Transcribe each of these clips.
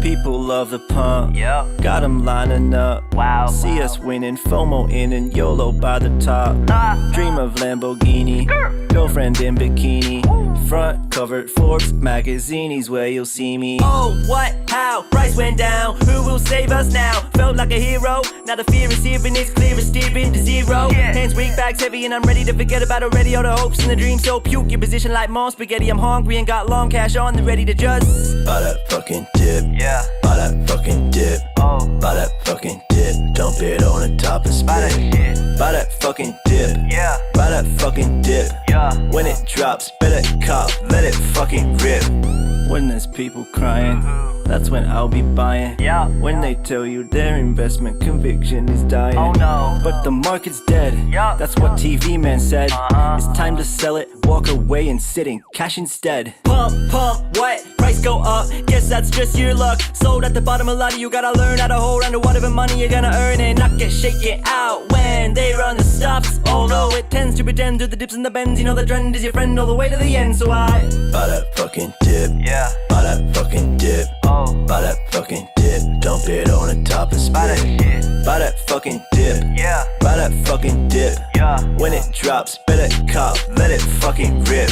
People love the pump. Yep. Got them lining up. Wow. See us winning, FOMO in and YOLO by the top. Dream of Lamborghini, girlfriend in bikini. Front covered Forbes magazines where you'll see me. Oh, what? How? Price went down. Who will save us now? Felt like a hero. Now the fear is here and it's clear as steering to zero. Hands weak, bags heavy, and I'm ready to forget about already all the hopes and the dreams. So puke your position like mom spaghetti. I'm hungry and got long cash on the ready to just buy that fucking dip. Yeah. Buy that fucking dip. Oh. Buy that fucking dip. Dump it on the top and spit. Buy that shit. Buy that fucking dip. Yeah. Buy that fucking dip. Yeah. When it drops, better cop, let it fucking rip. When there's people crying, that's when I'll be buying. Yeah. When they tell you their investment conviction is dying. Oh no. But the market's dead. Yeah. That's what TV man said. Uh-huh. It's time to sell it, walk away and sit in cash instead. Pump, what? Price go up, guess that's just your luck. Sold at the bottom, a lot of you gotta learn how to hold on to whatever money you're gonna earn and not get shaken out when they run the stops. Although it tends to pretend to the dips and the bends, you know the trend is your friend all the way to the end. So I buy that fucking dip. Yeah. Buy that fucking dip. Oh. Buy that fucking dip. Dump it on the top and spit. Buy that shit. Buy that fucking dip. Yeah. Buy that fucking dip. Yeah. When it drops, better cop, let it fucking rip.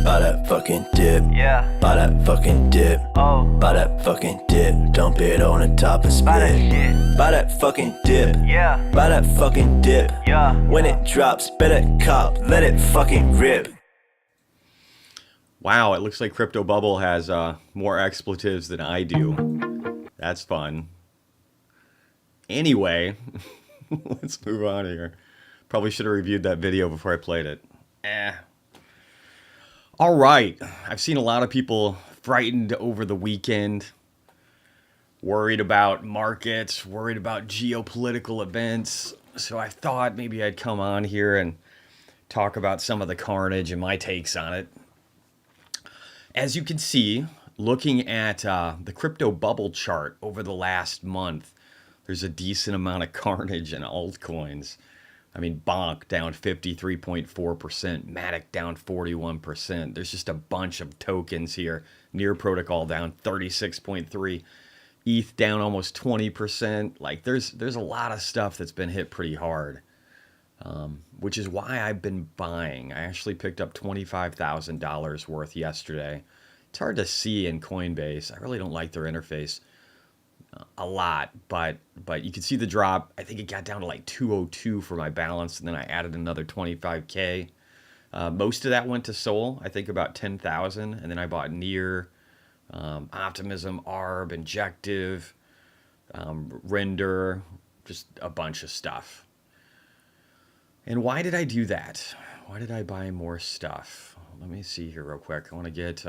Buy that fucking dip. Yeah. Buy that fucking dip. Oh. Buy that fucking dip. Dump it on the top and spit. Buy that shit. Buy that fucking dip. Yeah. Buy that fucking dip. Yeah. When it drops, better cop, let it fucking rip. Wow, it looks like Crypto Bubble has more expletives than I do. That's fun. Anyway, let's move on here. Probably should have reviewed that video before I played it. All right. I've seen a lot of people frightened over the weekend, worried about markets, worried about geopolitical events. So I thought maybe I'd come on here and talk about some of the carnage and my takes on it. As you can see, looking at the crypto bubble chart over the last month, there's a decent amount of carnage in altcoins. I mean, Bonk down 53.4%, Matic down 41%. There's just a bunch of tokens here. Near Protocol down 36.3%, ETH down almost 20%. Like, there's a lot of stuff that's been hit pretty hard, which is why I've been buying. I actually picked up $25,000 worth yesterday. It's hard to see in Coinbase. I really don't like their interface a lot, but you can see the drop. I think it got down to like 202 for my balance, and then I added another 25K. Most of that went to Sol. I think about 10,000, and then I bought Near, Optimism, ARB, Injective, Render, just a bunch of stuff. And why did I do that? Why did I buy more stuff? Let me see here real quick. I want to get...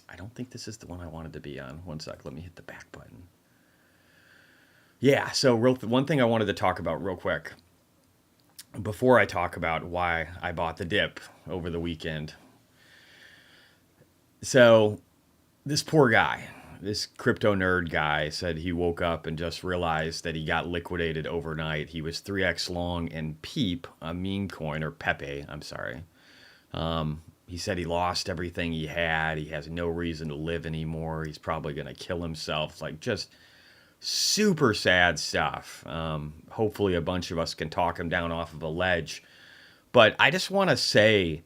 I don't think this is the one I wanted to be on. One sec. Let me hit the back button. Yeah, so one thing I wanted to talk about real quick before I talk about why I bought the dip over the weekend. So this poor guy, this crypto nerd guy, said he woke up and just realized that he got liquidated overnight. He was 3x long in Peep, a meme coin, or Pepe, I'm sorry. He said he lost everything he had. He has no reason to live anymore. He's probably going to kill himself. Like, just super sad stuff. Hopefully a bunch of us can talk him down off of a ledge. But I just want to say,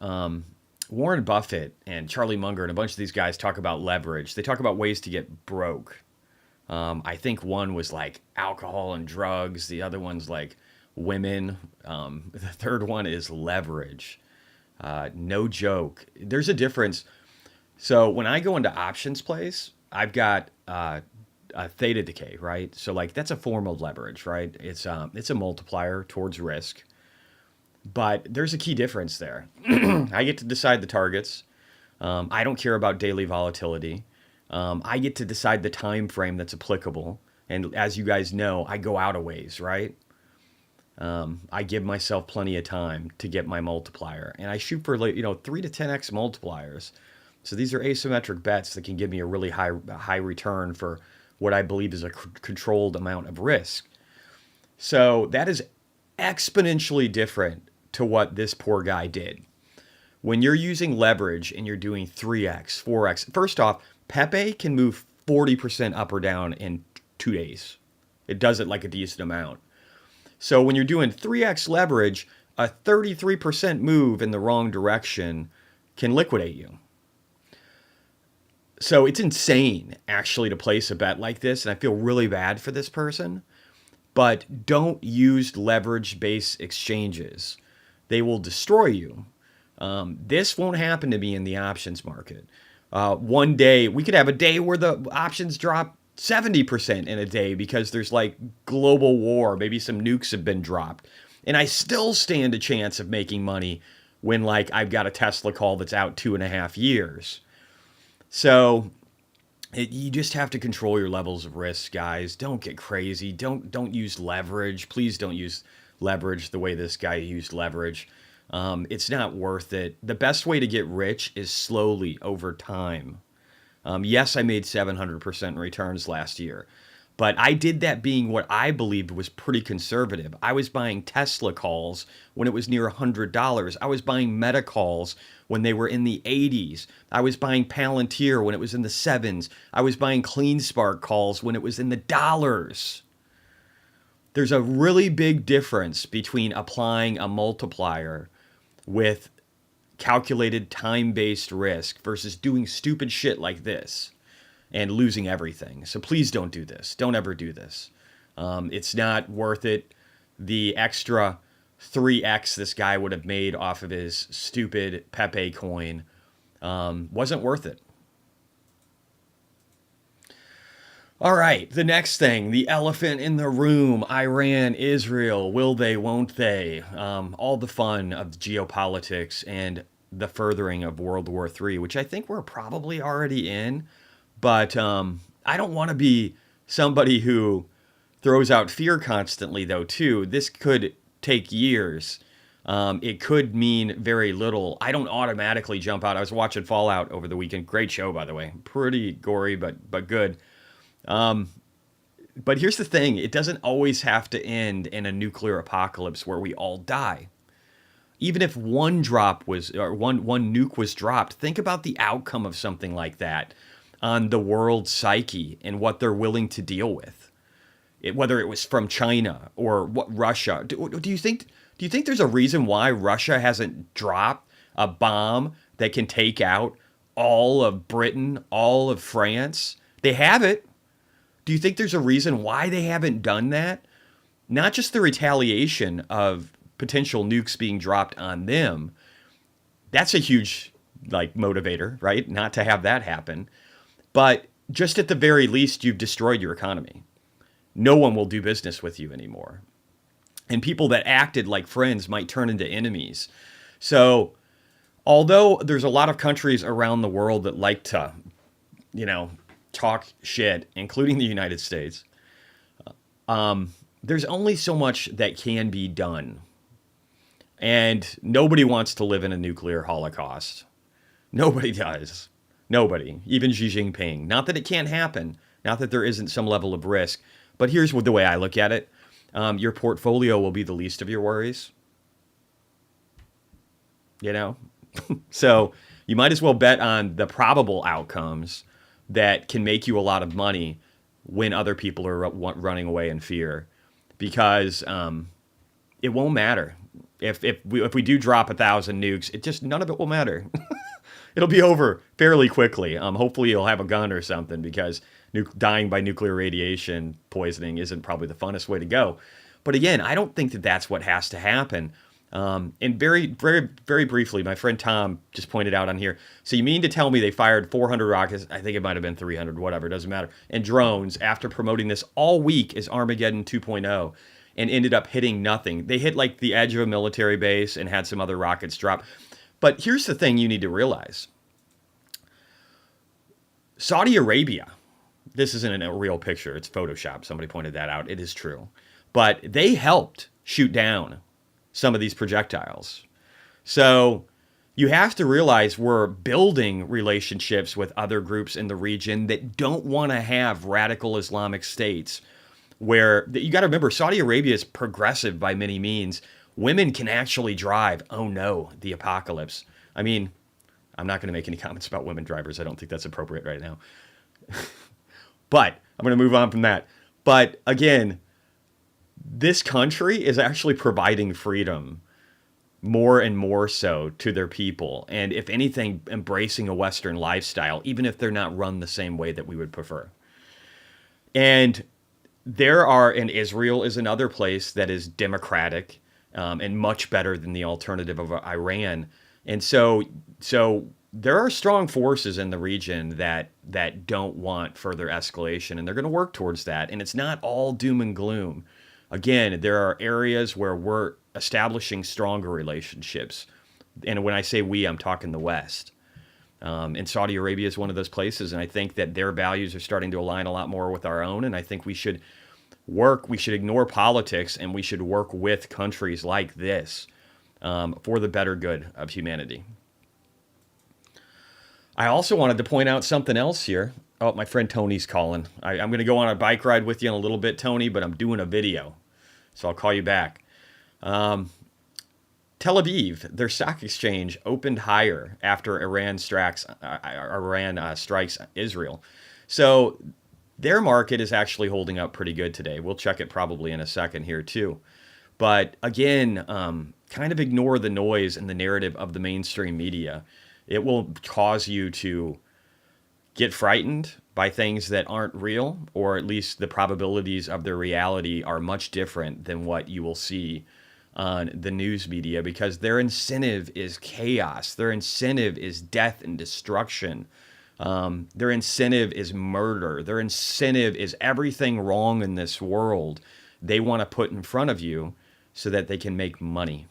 Warren Buffett and Charlie Munger and a bunch of these guys talk about leverage. They talk about ways to get broke. I think one was like alcohol and drugs. The other one's like women. The third one is leverage. No joke. There's a difference. So when I go into options plays, I've got a theta decay, right? So like that's a form of leverage, right? It's a multiplier towards risk. But there's a key difference there. I get to decide the targets. I don't care about daily volatility. I get to decide the time frame that's applicable. And as you guys know, I go out a ways, right? I give myself plenty of time to get my multiplier, and I shoot for 3 to 10x multipliers. So these are asymmetric bets that can give me a really high return for what I believe is a controlled amount of risk. So that is exponentially different to what this poor guy did. When you're using leverage and you're doing 3x, 4x, first off, Pepe can move 40% up or down in 2 days. It does it like a decent amount. So when you're doing 3x leverage, a 33% move in the wrong direction can liquidate you. So it's insane, actually, to place a bet like this, and I feel really bad for this person. But don't use leverage-based exchanges. They will destroy you. This won't happen to me in the options market. One day, we could have a day where the options drop 70% in a day because there's like global war. Maybe some nukes have been dropped. And I still stand a chance of making money when like I've got a Tesla call that's out 2.5 years. So you just have to control your levels of risk, guys. Don't get crazy. Don't use leverage. Please don't use leverage the way this guy used leverage. It's not worth it. The best way to get rich is slowly over time. Yes, I made 700% returns last year, but I did that being what I believed was pretty conservative. I was buying Tesla calls when it was near $100. I was buying Meta calls when they were in the 80s. I was buying Palantir when it was in the 7s. I was buying CleanSpark calls when it was in the dollars. There's a really big difference between applying a multiplier with calculated time-based risk versus doing stupid shit like this and losing everything. So please don't do this. Don't ever do this. It's not worth it. The extra 3x this guy would have made off of his stupid Pepe coin wasn't worth it. All right, the next thing, the elephant in the room, Iran, Israel, will they, won't they? All the fun of geopolitics and the furthering of World War III, which I think we're probably already in. But I don't want to be somebody who throws out fear constantly, though, too. This could take years. It could mean very little. I don't automatically jump out. I was watching Fallout over the weekend. Great show, by the way. Pretty gory, but good. But here's the thing. It doesn't always have to end in a nuclear apocalypse where we all die. Even if one nuke was dropped, think about the outcome of something like that on the world psyche and what they're willing to deal with. Whether it was from China or Russia. Do you think there's a reason why Russia hasn't dropped a bomb that can take out all of Britain, all of France? They have it. Do you think there's a reason why they haven't done that? Not just the retaliation of potential nukes being dropped on them. That's a huge motivator, right? Not to have that happen. But just at the very least, you've destroyed your economy. No one will do business with you anymore. And people that acted like friends might turn into enemies. So although there's a lot of countries around the world that like to, talk shit, including the United States, there's only so much that can be done. And nobody wants to live in a nuclear holocaust. Nobody does. Nobody. Even Xi Jinping. Not that it can't happen. Not that there isn't some level of risk. But here's the way I look at it. Your portfolio will be the least of your worries. So you might as well bet on the probable outcomes that can make you a lot of money when other people are running away in fear, because it won't matter if we do drop 1,000 nukes. None of it will matter. It'll be over fairly quickly. Hopefully you'll have a gun or something, because dying by nuclear radiation poisoning isn't probably the funnest way to go. But again, I don't think that that's what has to happen. And very, very, very briefly, my friend Tom just pointed out on here. So you mean to tell me they fired 400 rockets? I think it might have been 300, whatever, doesn't matter. And drones after promoting this all week as Armageddon 2.0 and ended up hitting nothing. They hit the edge of a military base and had some other rockets drop. But here's the thing you need to realize. Saudi Arabia, this isn't a real picture. It's Photoshop. Somebody pointed that out. It is true. But they helped shoot down some of these projectiles. So you have to realize we're building relationships with other groups in the region that don't want to have radical Islamic states, where you got to remember, Saudi Arabia is progressive by many means. Women can actually drive. Oh no, the apocalypse. I mean, I'm not going to make any comments about women drivers. I don't think that's appropriate right now. But I'm going to move on from that. But again, this country is actually providing freedom more and more so to their people. And if anything, embracing a Western lifestyle, even if they're not run the same way that we would prefer. And and Israel is another place that is democratic and much better than the alternative of Iran. And so there are strong forces in the region that don't want further escalation, and they're going to work towards that. And it's not all doom and gloom. Again, there are areas where we're establishing stronger relationships. And when I say we, I'm talking the West. And Saudi Arabia is one of those places, and I think that their values are starting to align a lot more with our own, and I think we should ignore politics, and we should work with countries like this for the better good of humanity. I also wanted to point out something else here. Oh, my friend Tony's calling. I'm going to go on a bike ride with you in a little bit, Tony, but I'm doing a video, so I'll call you back. Tel Aviv, their stock exchange opened higher after Iran strikes Israel. So their market is actually holding up pretty good today. We'll check it probably in a second here too. But again, kind of ignore the noise and the narrative of the mainstream media. It will cause you to get frightened by things that aren't real, or at least the probabilities of their reality are much different than what you will see on the news media, because their incentive is chaos. Their incentive is death and destruction. Their incentive is murder. Their incentive is everything wrong in this world they want to put in front of you so that they can make money.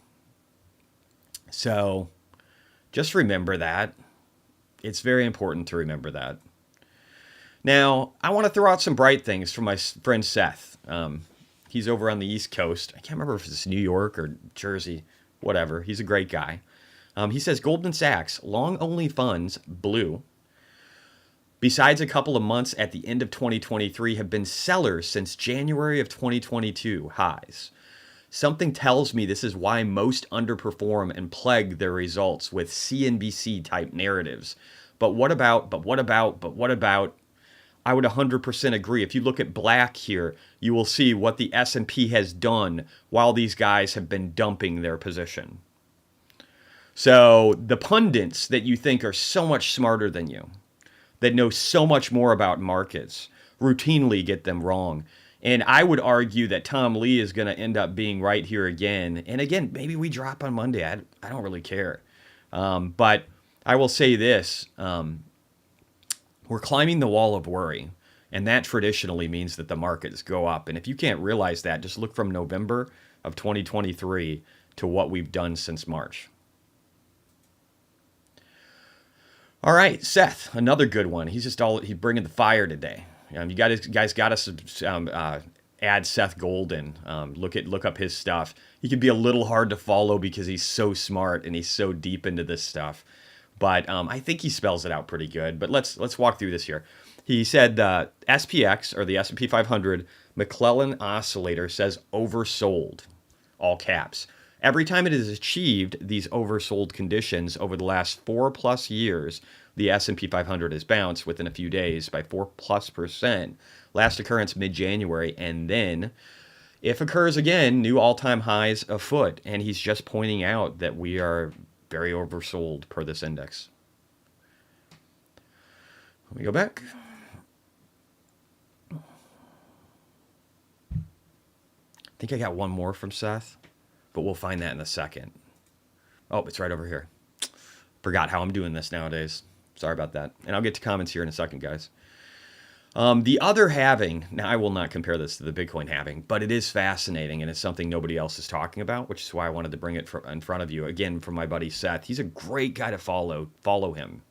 So just remember that. It's very important to remember that. Now, I want to throw out some bright things from my friend Seth. He's over on the East Coast. I can't remember if it's New York or Jersey, whatever. He's a great guy. He says Goldman Sachs, long-only funds, blue, besides a couple of months at the end of 2023, have been sellers since January of 2022 highs. Something tells me this is why most underperform and plague their results with CNBC-type narratives. But what about? I would 100% agree. If you look at Black here, you will see what the S&P has done while these guys have been dumping their position. So the pundits that you think are so much smarter than you, that know so much more about markets, routinely get them wrong. And I would argue that Tom Lee is going to end up being right here again. And again, maybe we drop on Monday. I don't really care. But I will say this. We're climbing the wall of worry, and that traditionally means that the markets go up. And if you can't realize that, just look from November of 2023 to what we've done since March. All right, Seth, another good one. He's bringing the fire today. You guys got to add Seth Golden. Look up his stuff. He can be a little hard to follow because he's so smart and he's so deep into this stuff. But I think he spells it out pretty good. But let's walk through this here. He said the SPX, or the S&P 500 McClellan Oscillator, says oversold, all caps. Every time it has achieved these oversold conditions over the last 4+ years, the S&P 500 has bounced within a few days by 4+%. Last occurrence mid-January, and then, if occurs again, new all-time highs afoot. And he's just pointing out that we are very oversold per this index. Let me go back. I think I got one more from Seth, but we'll find that in a second. Oh, it's right over here. Forgot how I'm doing this nowadays. Sorry about that. And I'll get to comments here in a second, guys. The other halving, now I will not compare this to the Bitcoin halving, but it is fascinating, and it's something nobody else is talking about, which is why I wanted to bring it in front of you. Again, from my buddy Seth. He's a great guy to follow. Follow him.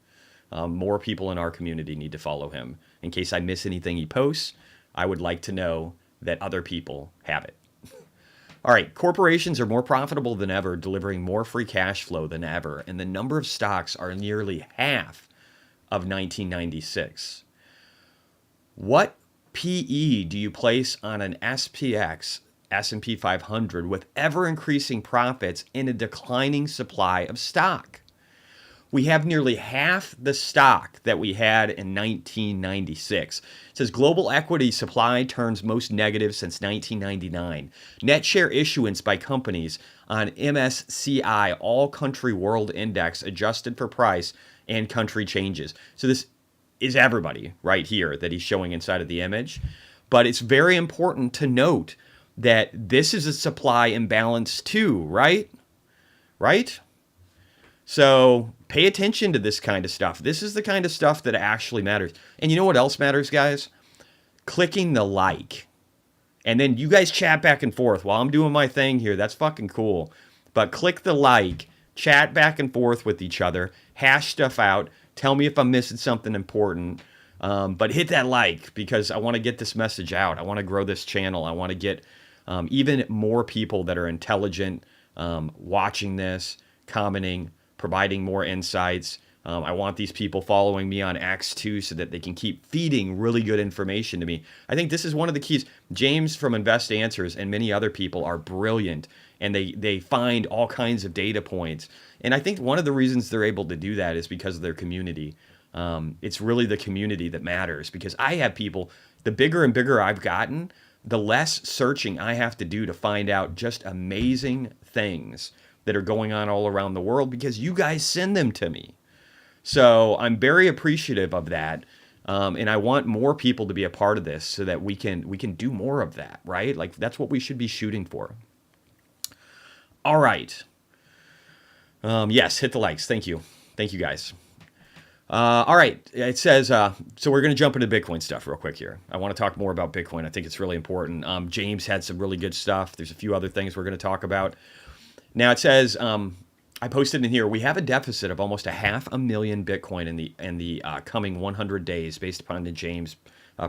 More people in our community need to follow him. In case I miss anything he posts, I would like to know that other people have it. All right, corporations are more profitable than ever, delivering more free cash flow than ever, and the number of stocks are nearly half of 1996. What PE do you place on an SPX, S&P 500, with ever-increasing profits in a declining supply of stock? we have nearly half the stock that we had in 1996. It says global equity supply turns most negative since 1999. Net share issuance by companies on MSCI All Country World Index adjusted for price and country changes. So this is everybody right here that he's showing inside of the image. But it's very important to note that this is a supply imbalance too, right? Right? So pay attention to this kind of stuff. This is the kind of stuff that actually matters. And you know what else matters, guys? Clicking the like. And then you guys chat back and forth while I'm doing my thing here. That's fucking cool. But click the like, chat back and forth with each other, hash stuff out, tell me if I'm missing something important. But hit that like because I want to get this message out. I want to grow this channel. I want to get even more people that are intelligent watching this, commenting, providing more insights. I want these people following me on X too so that they can keep feeding really good information to me. I think this is one of the keys. James from Invest Answers and many other people are brilliant, and they find all kinds of data points. And I think one of the reasons they're able to do that is because of their community. It's really the community that matters, because I have people, the bigger and bigger I've gotten, the less searching I have to do to find out just amazing things that are going on all around the world because you guys send them to me. So I'm very appreciative of that. And I want more people to be a part of this so that we can do more of that, right? Like that's what we should be shooting for. All right. Yes, hit the likes. Thank you. Thank you guys. All right. It says, so we're going to jump into Bitcoin stuff real quick here. I want to talk more about Bitcoin. I think it's really important. James had some really good stuff. There's a few other things we're going to talk about. Now it says, I posted in here, we have a deficit of almost 500,000 Bitcoin in the coming 100 days based upon the James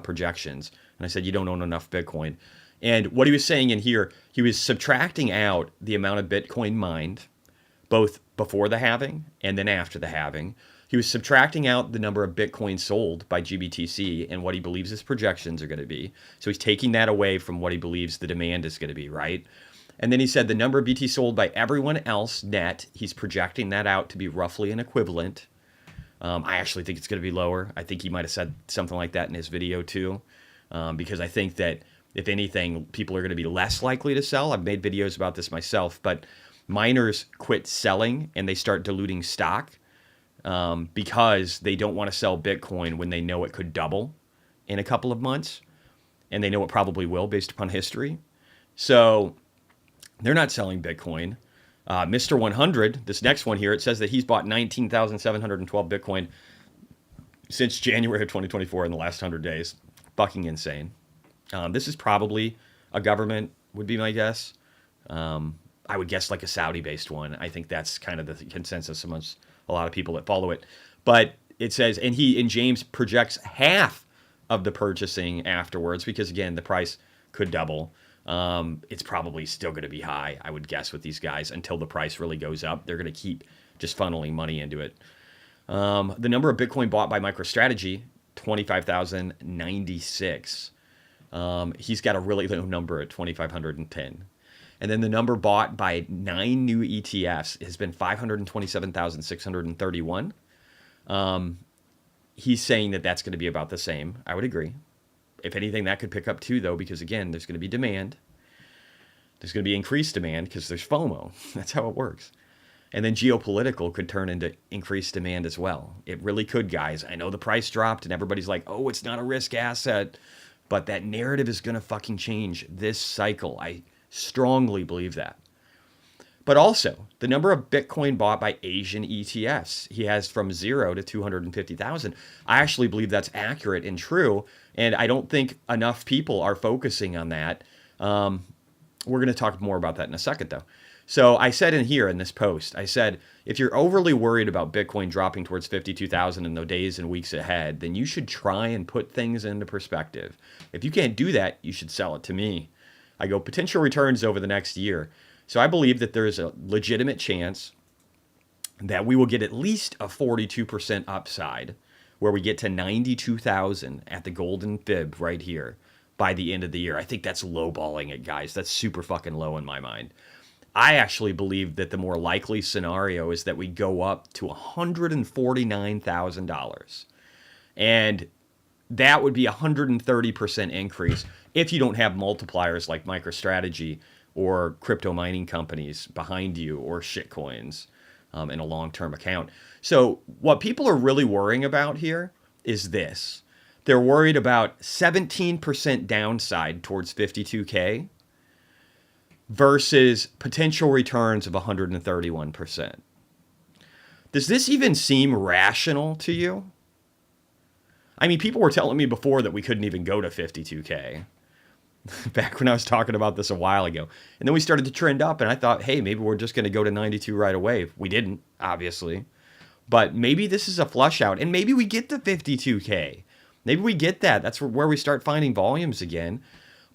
projections. And I said, you don't own enough Bitcoin. And what he was saying in here, he was subtracting out the amount of Bitcoin mined, both before the halving and then after the halving. He was subtracting out the number of Bitcoin sold by GBTC and what he believes his projections are going to be. So he's taking that away from what he believes the demand is going to be, right? And then he said the number of BT sold by everyone else net, he's projecting that out to be roughly an equivalent. I actually think it's going to be lower. I think he might have said something like that in his video too, because I think that if anything, people are going to be less likely to sell. I've made videos about this myself, but miners quit selling and they start diluting stock because they don't want to sell Bitcoin when they know it could double in a couple of months, and they know it probably will based upon history. So they're not selling Bitcoin. Mr. 100, this next one here, it says that he's bought 19,712 Bitcoin since January of 2024 in the last 100 days. Fucking insane. This is probably a government, would be my guess. I would guess like a Saudi-based one. I think that's kind of the consensus amongst a lot of people that follow it. But it says, and James projects half of the purchasing afterwards because, again, the price could double. It's probably still going to be high, I would guess, with these guys until the price really goes up. They're going to keep just funneling money into it. The number of Bitcoin bought by MicroStrategy, 25,096. He's got a really low number at 2,510. And then the number bought by 9 new ETFs has been 527,631. He's saying that that's going to be about the same. I would agree. If anything, that could pick up too, though, because, again, there's going to be demand. There's going to be increased demand because there's FOMO. That's how it works. And then geopolitical could turn into increased demand as well. It really could, guys. I know the price dropped and everybody's like, oh, it's not a risk asset. But that narrative is going to fucking change this cycle. I strongly believe that. But also, the number of Bitcoin bought by Asian ETFs, he has from 0 to 250,000. I actually believe that's accurate and true, and I don't think enough people are focusing on that. We're going to talk more about that in a second, though. So I said in here in this post, I said, if you're overly worried about Bitcoin dropping towards 52,000 in the days and weeks ahead, then you should try and put things into perspective. If you can't do that, you should sell it to me. I go potential returns over the next year. So I believe that there is a legitimate chance that we will get at least a 42% upside where we get to 92,000 at the golden fib right here by the end of the year. I think that's lowballing it, guys. That's super fucking low in my mind. I actually believe that the more likely scenario is that we go up to $149,000. And that would be a 130% increase if you don't have multipliers like MicroStrategy or crypto mining companies behind you or shitcoins in a long-term account. So what people are really worrying about here is this. They're worried about 17% downside towards 52K versus potential returns of 131%. Does this even seem rational to you? I mean, people were telling me before that we couldn't even go to 52K back when I was talking about this a while ago. And then we started to trend up, and I thought, hey, maybe we're just going to go to 92 right away. We didn't, obviously. But maybe this is a flush out, and maybe we get to 52K. Maybe we get that. That's where we start finding volumes again.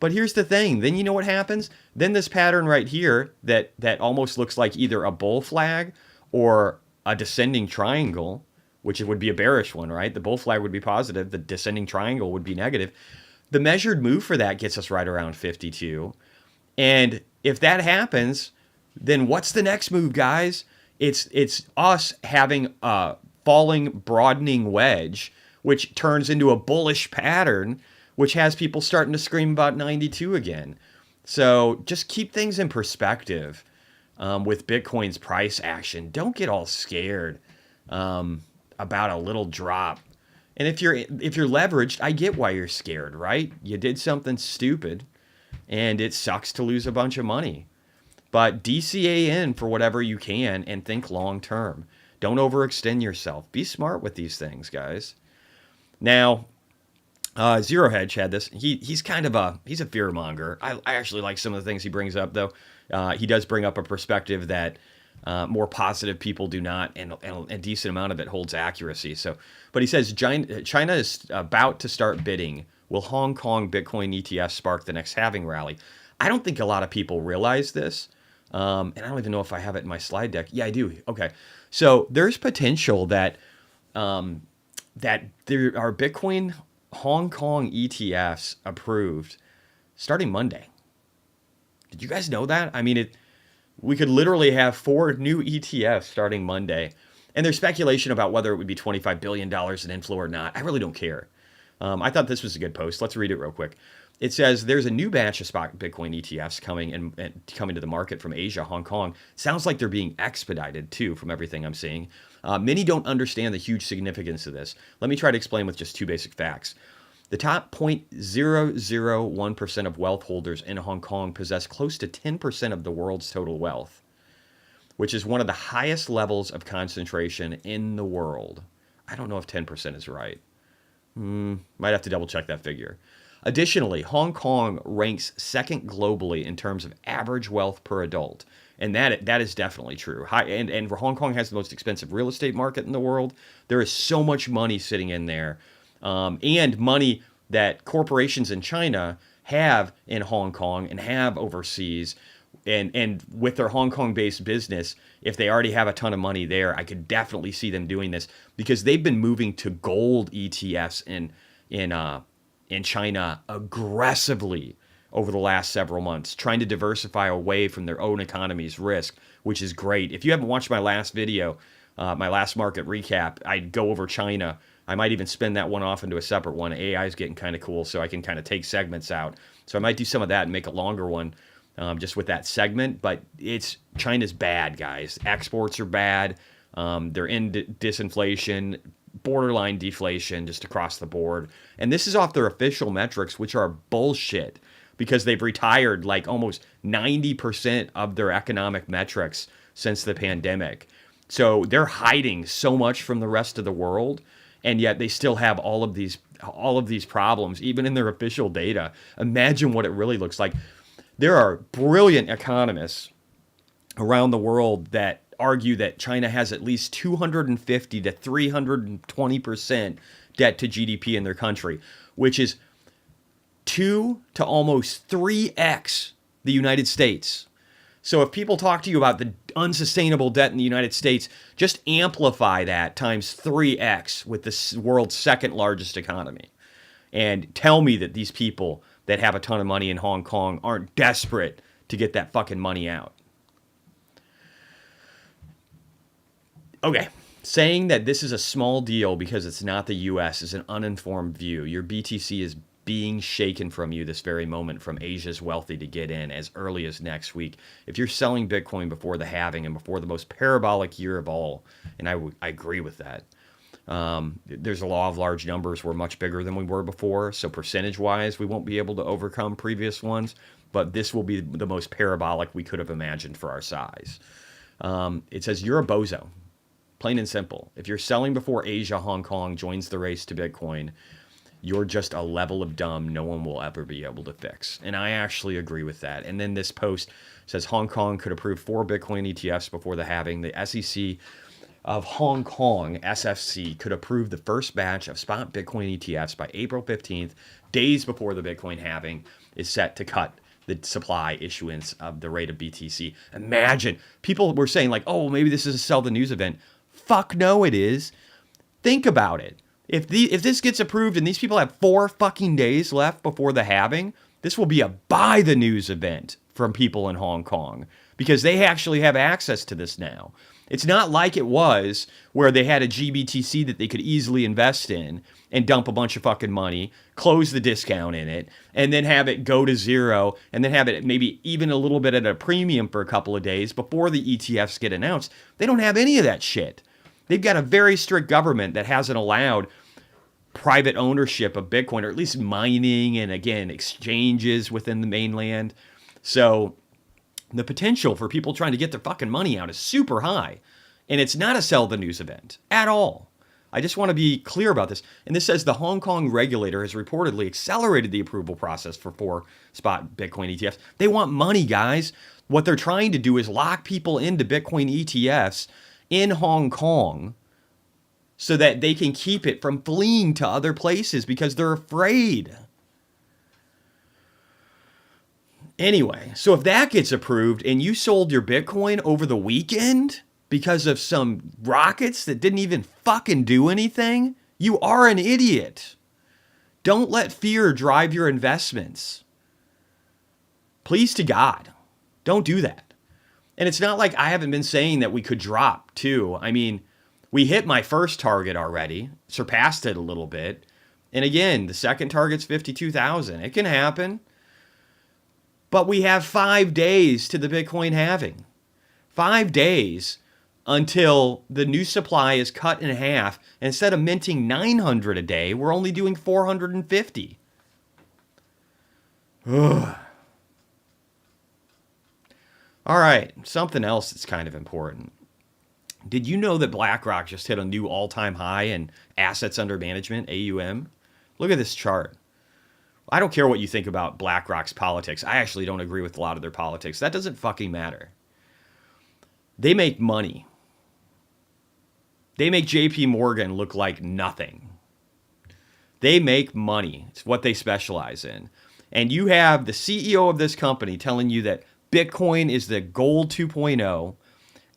But here's the thing. Then you know what happens? Then this pattern right here that almost looks like either a bull flag or a descending triangle, which would be a bearish one, right? The bull flag would be positive. The descending triangle would be negative. The measured move for that gets us right around 52. And if that happens, then what's the next move, guys? It's us having a falling, broadening wedge, which turns into a bullish pattern, which has people starting to scream about 92 again. So just keep things in perspective with Bitcoin's price action. Don't get all scared about a little drop. And if you're leveraged, I get why you're scared, right? You did something stupid, and it sucks to lose a bunch of money. But DCA in for whatever you can and think long term. Don't overextend yourself. Be smart with these things, guys. Now, Zero Hedge had this. He's kind of he's a fear monger. I actually like some of the things he brings up, though. He does bring up a perspective that more positive people do not, and a decent amount of it holds accuracy. But he says China is about to start bidding. Will Hong Kong Bitcoin ETF spark the next halving rally? I don't think a lot of people realize this, and I don't even know if I have it in my slide deck. Yeah, I do. Okay, so there's potential that that there are Bitcoin Hong Kong ETFs approved starting Monday. Did you guys know that? I mean, we could literally have 4 new ETFs starting Monday. And there's speculation about whether it would be $25 billion in inflow or not. I really don't care. I thought this was a good post. Let's read it real quick. It says there's a new batch of spot Bitcoin ETFs coming and coming to the market from Asia, Hong Kong. Sounds like they're being expedited too, from everything I'm seeing. Many don't understand the huge significance of this. Let me try to explain with just 2 basic facts. The top 0.001% of wealth holders in Hong Kong possess close to 10% of the world's total wealth, which is one of the highest levels of concentration in the world. I don't know if 10% is right. Might have to double check that figure. Additionally, Hong Kong ranks second globally in terms of average wealth per adult. And that is definitely true. And Hong Kong has the most expensive real estate market in the world. There is so much money sitting in there. And money that corporations in China have in Hong Kong and have overseas. And with their Hong Kong-based business, if they already have a ton of money there, I could definitely see them doing this because they've been moving to gold ETFs in China aggressively over the last several months, trying to diversify away from their own economy's risk, which is great. If you haven't watched my last video, my last market recap, I'd go over China. I might even spin that one off into a separate one. AI is getting kind of cool, so I can kind of take segments out. So I might do some of that and make a longer one just with that segment. But China's bad, guys. Exports are bad. They're in disinflation, borderline deflation just across the board. And this is off their official metrics, which are bullshit because they've retired like almost 90% of their economic metrics since the pandemic. So they're hiding so much from the rest of the world, and yet they still have all of these problems, even in their official data. Imagine what it really looks like. There are brilliant economists around the world that argue that China has at least 250 to 320% debt to GDP in their country, which is 2 to almost 3x the United States. So if people talk to you about the unsustainable debt in the United States, just amplify that times 3x with the world's second largest economy. And tell me that these people that have a ton of money in Hong Kong aren't desperate to get that fucking money out. Okay. Saying that this is a small deal because it's not the US is an uninformed view. Your BTC is being shaken from you this very moment from Asia's wealthy to get in as early as next week. If you're selling Bitcoin before the halving and before the most parabolic year of all, and I agree with that, there's a law of large numbers. We're much bigger than we were before. So percentage-wise, we won't be able to overcome previous ones. But this will be the most parabolic we could have imagined for our size. It says you're a bozo. Plain and simple. If you're selling before Asia, Hong Kong joins the race to Bitcoin, you're just a level of dumb no one will ever be able to fix. And I actually agree with that. And then this post says Hong Kong could approve 4 Bitcoin ETFs before the halving. The SEC of Hong Kong, SFC, could approve the first batch of spot Bitcoin ETFs by April 15th, days before the Bitcoin halving is set to cut the supply issuance of the rate of BTC. Imagine, people were saying like, oh, maybe this is a sell the news event. Fuck no, it is. Think about it. If this gets approved and these people have 4 fucking days left before the halving, this will be a buy the news event from people in Hong Kong because they actually have access to this now. It's not like it was where they had a GBTC that they could easily invest in and dump a bunch of fucking money, close the discount in it, and then have it go to zero, and then have it maybe even a little bit at a premium for a couple of days before the ETFs get announced. They don't have any of that shit. They've got a very strict government that hasn't allowed private ownership of Bitcoin, or at least mining and, again, exchanges within the mainland. So the potential for people trying to get their fucking money out is super high. And it's not a sell the news event at all. I just want to be clear about this. And this says the Hong Kong regulator has reportedly accelerated the approval process for 4 spot Bitcoin ETFs. They want money, guys. What they're trying to do is lock people into Bitcoin ETFs in Hong Kong so that they can keep it from fleeing to other places because they're afraid. Anyway, so if that gets approved and you sold your Bitcoin over the weekend because of some rockets that didn't even fucking do anything, you are an idiot. Don't let fear drive your investments. Please to God, don't do that. And it's not like I haven't been saying that we could drop too. I mean, we hit my first target already, surpassed it a little bit. And again, the second target's 52,000. It can happen. But we have 5 days to the Bitcoin halving. 5 days until the new supply is cut in half. And instead of minting 900 a day, we're only doing 450. Ugh. All right, something else that's kind of important. Did you know that BlackRock just hit a new all-time high in assets under management, AUM? Look at this chart. I don't care what you think about BlackRock's politics. I actually don't agree with a lot of their politics. That doesn't fucking matter. They make money. They make JP Morgan look like nothing. They make money. It's what they specialize in. And you have the CEO of this company telling you that Bitcoin is the gold 2.0.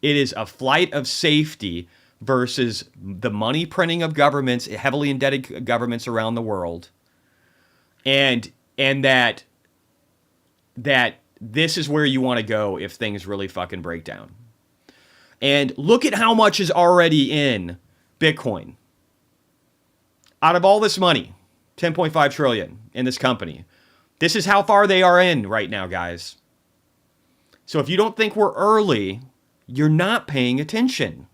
It is a flight of safety versus the money printing of governments, heavily indebted governments around the world. And that this is where you want to go if things really fucking break down. And look at how much is already in Bitcoin. Out of all this money, 10.5 trillion in this company. This is how far they are in right now, guys. So if you don't think we're early, you're not paying attention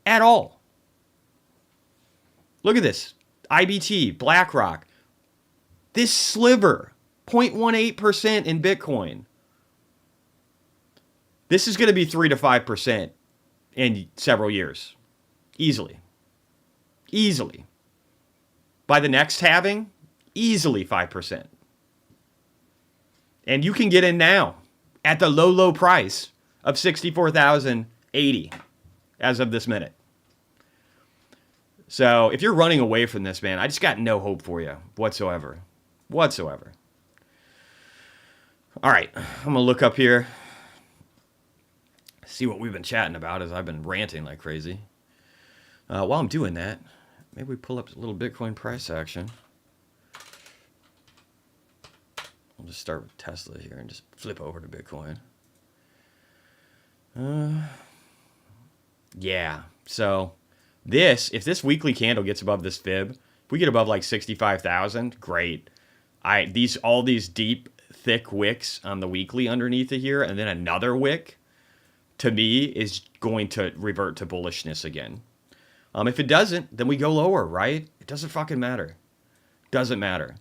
at all. Look at this. IBT, BlackRock. This sliver, 0.18% in Bitcoin. This is going to be 3 to 5% in several years. Easily. Easily. By the next halving, easily 5%. And you can get in now at the low, low price of $64,080 as of this minute. So if you're running away from this, man, I just got no hope for you whatsoever. Whatsoever. All right, I'm going to look up here, see what we've been chatting about as I've been ranting like crazy. While I'm doing that, maybe we pull up a little Bitcoin price action. I'll just start with Tesla here and just flip over to Bitcoin. Yeah, So if this weekly candle gets above this fib, if we get above like 65,000, great. All these deep, thick wicks on the weekly underneath of here, and then another wick, to me, is going to revert to bullishness again. If it doesn't, then we go lower, right? It doesn't fucking matter. Doesn't matter.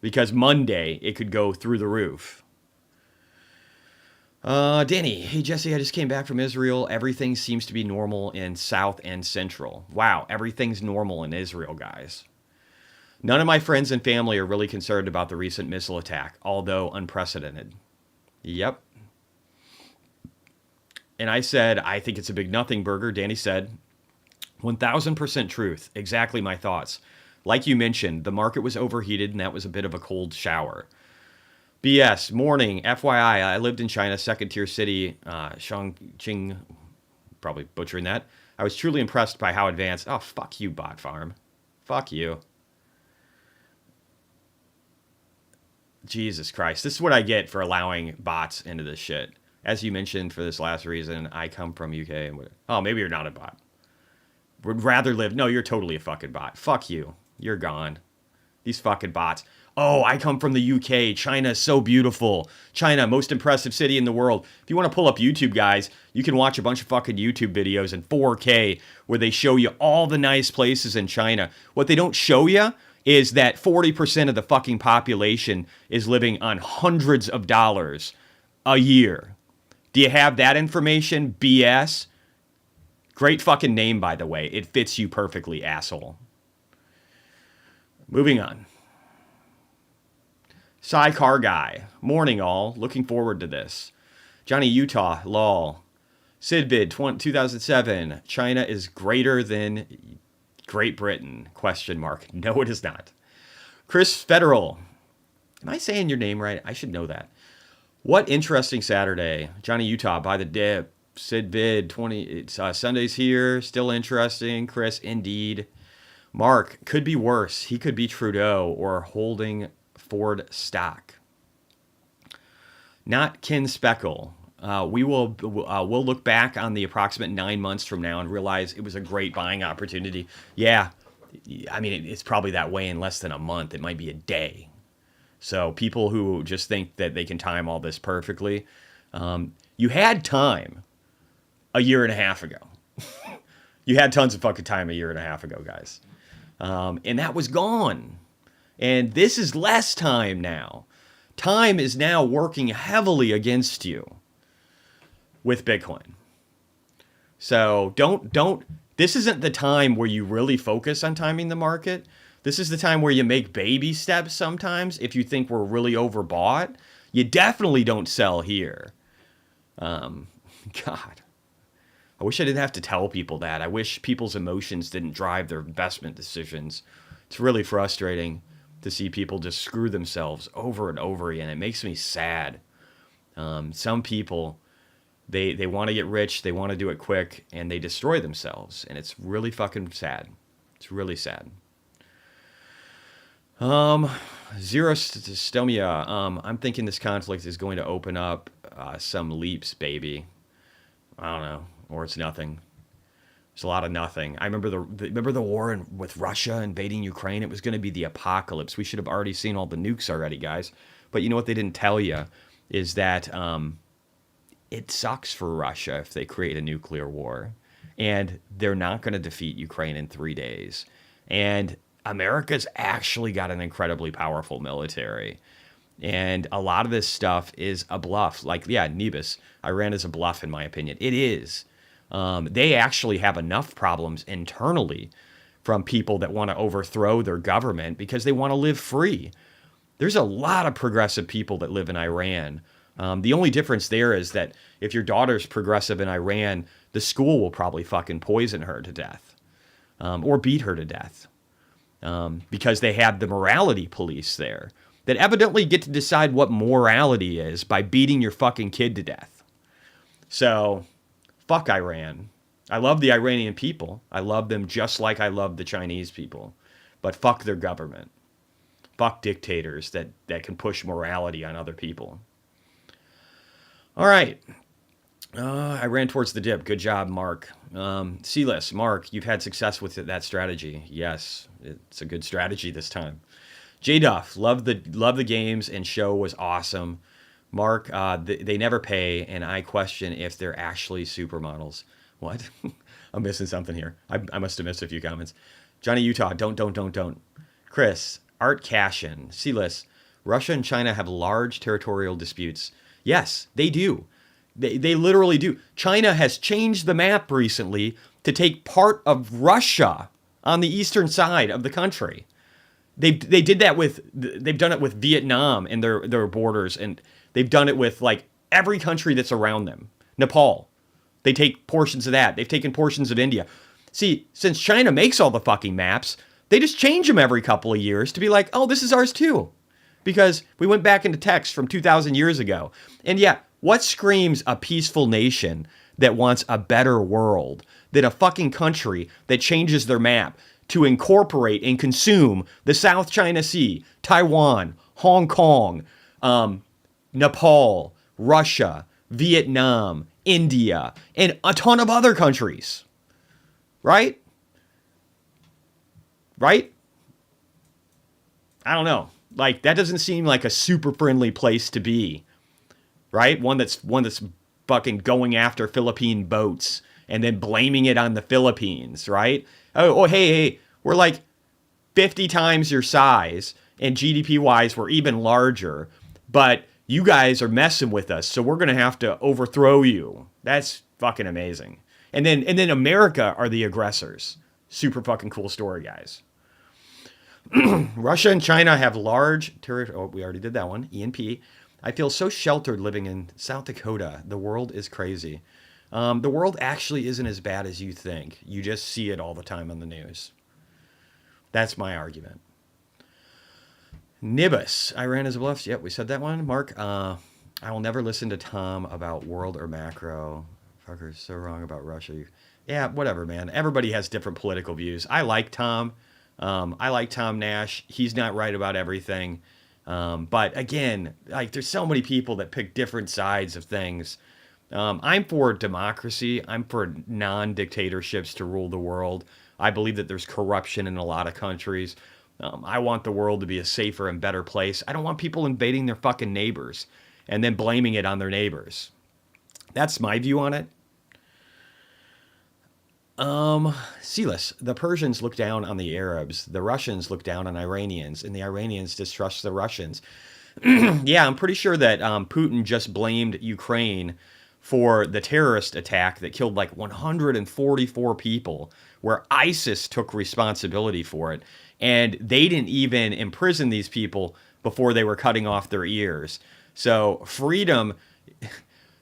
Because Monday, it could go through the roof. Danny, hey Jesse, I just came back from Israel. Everything seems to be normal in South and Central. Wow, everything's normal in Israel, guys. None of my friends and family are really concerned about the recent missile attack, although unprecedented. Yep. And I said, I think it's a big nothing burger. Danny said, 1000% truth. Exactly my thoughts. Like you mentioned, the market was overheated and that was a bit of a cold shower. BS, morning, FYI, I lived in China, second tier city, Chongqing, probably butchering that. I was truly impressed by how advanced, oh, fuck you, bot farm. Fuck you. Jesus Christ, this is what I get for allowing bots into this shit. As you mentioned, for this last reason, I come from UK. And oh, maybe you're not a bot. Would rather live, no, you're totally a fucking bot. Fuck you. You're gone. These fucking bots. Oh, I come from the UK. China is so beautiful. China, most impressive city in the world. If you want to pull up YouTube, guys, you can watch a bunch of fucking YouTube videos in 4K where they show you all the nice places in China. What they don't show you is that 40% of the fucking population is living on hundreds of dollars a year. Do you have that information? BS. Great fucking name, by the way. It fits you perfectly, asshole. Moving on. Sidecar guy. Morning, all. Looking forward to this. Johnny Utah. Lol. Sidbid 2007. China is greater than Great Britain? Question mark. No, it is not. Chris Federal. Am I saying your name right? I should know that. What interesting Saturday. Johnny Utah. By the dip. Sidbid 20. It's Sunday's here. Still interesting. Chris, indeed. Mark, could be worse. He could be Trudeau or holding Ford stock. Not Ken Speckle. We'll look back on the approximate 9 months from now and realize it was a great buying opportunity. Yeah, I mean, it's probably that way in less than a month. It might be a day. So people who just think that they can time all this perfectly, you had time a year and a half ago. You had tons of fucking time a year and a half ago, guys. And that was gone. And this is less time now. Time is now working heavily against you with Bitcoin. So this isn't the time where you really focus on timing the market. This is the time where you make baby steps sometimes. If you think we're really overbought, you definitely don't sell here. God. I wish I didn't have to tell people that. I wish people's emotions didn't drive their investment decisions. It's really frustrating to see people just screw themselves over and over again. It makes me sad. Some people, they want to get rich, they want to do it quick, and they destroy themselves. And it's really fucking sad. It's really sad. Xerostomia. I'm thinking this conflict is going to open up some leaps, baby. I don't know. Or it's nothing. It's a lot of nothing. I remember the war with Russia invading Ukraine. It was going to be the apocalypse. We should have already seen all the nukes already, guys. But you know what they didn't tell you is that it sucks for Russia if they create a nuclear war. And they're not going to defeat Ukraine in 3 days. And America's actually got an incredibly powerful military. And a lot of this stuff is a bluff. Like, yeah, Nebus, Iran is a bluff, in my opinion. It is. They actually have enough problems internally from people that want to overthrow their government because they want to live free. There's a lot of progressive people that live in Iran. The only difference there is that if your daughter's progressive in Iran, the school will probably fucking poison her to death or beat her to death because they have the morality police there that evidently get to decide what morality is by beating your fucking kid to death. So, fuck Iran. I love the Iranian people. I love them just like I love the Chinese people. But fuck their government. Fuck dictators that can push morality on other people. All right. I ran towards the dip. Good job, Mark. C-list, Mark, you've had success with that strategy. Yes, it's a good strategy this time. J Duff, love the games and show was awesome. Mark, they never pay, and I question if they're actually supermodels. What? I'm missing something here. I must have missed a few comments. Johnny Utah, don't. Chris, Art Cashin, C-list, Russia and China have large territorial disputes. Yes, they do. They literally do. China has changed the map recently to take part of Russia on the eastern side of the country. They did that they've done it with Vietnam and their borders, and they've done it with like every country that's around them. Nepal, they take portions of that. They've taken portions of India. See, since China makes all the fucking maps, they just change them every couple of years to be like, oh, this is ours too, because we went back into text from 2,000 years ago. And yeah, what screams a peaceful nation that wants a better world than a fucking country that changes their map to incorporate and consume the South China Sea, Taiwan, Hong Kong, Nepal, Russia, Vietnam, India, and a ton of other countries? Right? Right? I don't know. Like, that doesn't seem like a super friendly place to be. Right? One that's fucking going after Philippine boats and then blaming it on the Philippines, right? Oh, hey, we're like 50 times your size, and GDP-wise, we're even larger, but you guys are messing with us, so we're going to have to overthrow you. That's fucking amazing. And then America are the aggressors. Super fucking cool story, guys. Russia and China have large territory. Oh, we already did that one. ENP. I feel so sheltered living in South Dakota. The world is crazy. The world actually isn't as bad as you think. You just see it all the time on the news. That's my argument. Nibus, Iran is a bluff. Yep, we said that one. Mark, I will never listen to Tom about world or macro. Fucker's so wrong about Russia. Yeah, whatever, man. Everybody has different political views. I like Tom. I like Tom Nash. He's not right about everything. But again, like, there's so many people that pick different sides of things. I'm for democracy. I'm for non-dictatorships to rule the world. I believe that there's corruption in a lot of countries. I want the world to be a safer and better place. I don't want people invading their fucking neighbors and then blaming it on their neighbors. That's my view on it. Silas, the Persians look down on the Arabs. The Russians look down on Iranians, and the Iranians distrust the Russians. Yeah, I'm pretty sure that Putin just blamed Ukraine for the terrorist attack that killed like 144 people, where ISIS took responsibility for it. And they didn't even imprison these people before they were cutting off their ears. So freedom,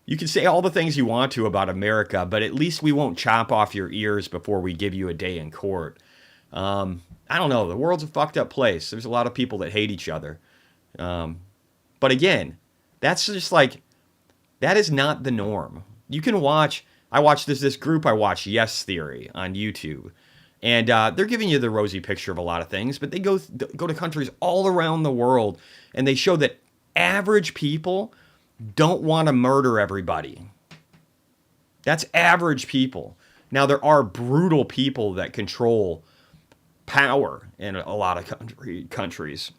you can say all the things you want to about America, but at least we won't chop off your ears before we give you a day in court. I don't know. The world's a fucked up place. There's a lot of people that hate each other. But again, that's just like, that is not the norm. You can watch, this group I watch, Yes Theory, on YouTube. And they're giving you the rosy picture of a lot of things, but they go to countries all around the world, and they show that average people don't want to murder everybody. That's average people. Now, there are brutal people that control power in a lot of countries,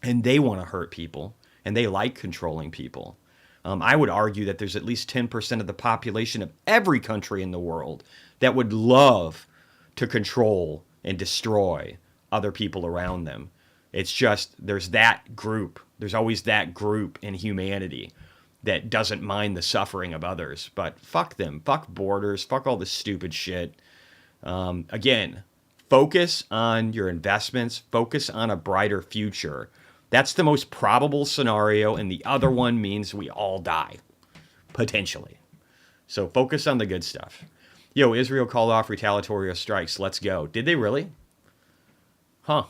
and they want to hurt people, and they like controlling people. I would argue that there's at least 10% of the population of every country in the world that would love to control and destroy other people around them. It's just, there's that group. There's always that group in humanity that doesn't mind the suffering of others. But fuck them. Fuck borders. Fuck all this stupid shit. Again, focus on your investments. Focus on a brighter future. That's the most probable scenario, and the other one means we all die, potentially. So focus on the good stuff. Yo, Israel called off retaliatory strikes. Let's go. Did they really? Huh.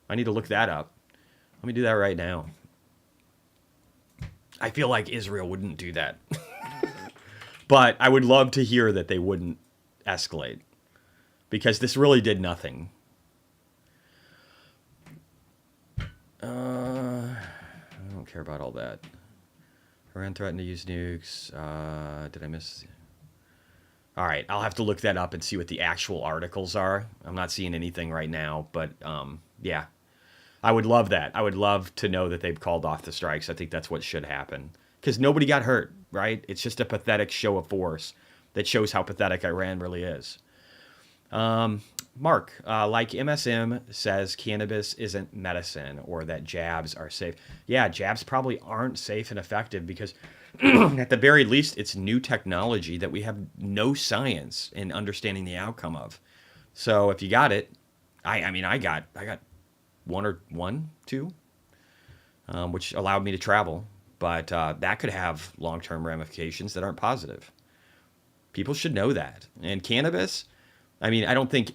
I need to look that up. Let me do that right now. I feel like Israel wouldn't do that. But I would love to hear that they wouldn't escalate, because this really did nothing. I don't care about all that. Iran threatened to use nukes. Did I miss? All right, I'll have to look that up and see what the actual articles are. I'm not seeing anything right now, but yeah. I would love that. I would love to know that they've called off the strikes. I think that's what should happen. Because nobody got hurt, right? It's just a pathetic show of force that shows how pathetic Iran really is. Mark, like MSM says, cannabis isn't medicine or that jabs are safe. Yeah, jabs probably aren't safe and effective because at the very least, it's new technology that we have no science in understanding the outcome of. So if you got it, I got two, which allowed me to travel. But that could have long-term ramifications that aren't positive. People should know that. And cannabis, I don't think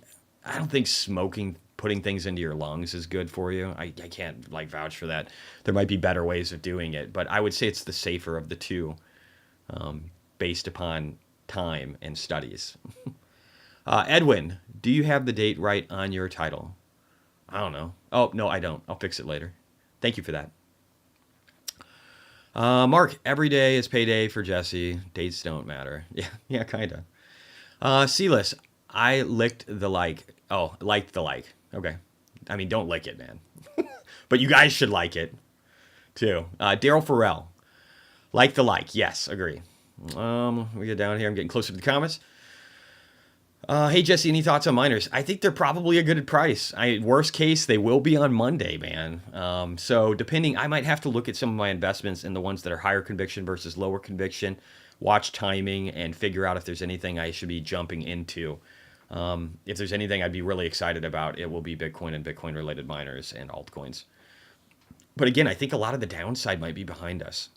smoking, putting things into your lungs is good for you. I can't vouch for that. There might be better ways of doing it, but I would say it's the safer of the two, based upon time and studies. Edwin, do you have the date right on your title? I don't know. Oh, no, I don't. I'll fix it later. Thank you for that. Mark, every day is payday for Jesse. Dates don't matter. Yeah, kind of. Silas, I licked the like. Oh, liked the like. Okay. Don't lick it, man. But you guys should like it, too. Daryl Farrell, like the like. Yes, agree. We get down here. I'm getting closer to the comments. Hey, Jesse, any thoughts on miners? I think they're probably a good price. Worst case, they will be on Monday, man. So depending, I might have to look at some of my investments in the ones that are higher conviction versus lower conviction, watch timing, and figure out if there's anything I should be jumping into. If there's anything I'd be really excited about, it will be Bitcoin and Bitcoin-related miners and altcoins. But again, I think a lot of the downside might be behind us.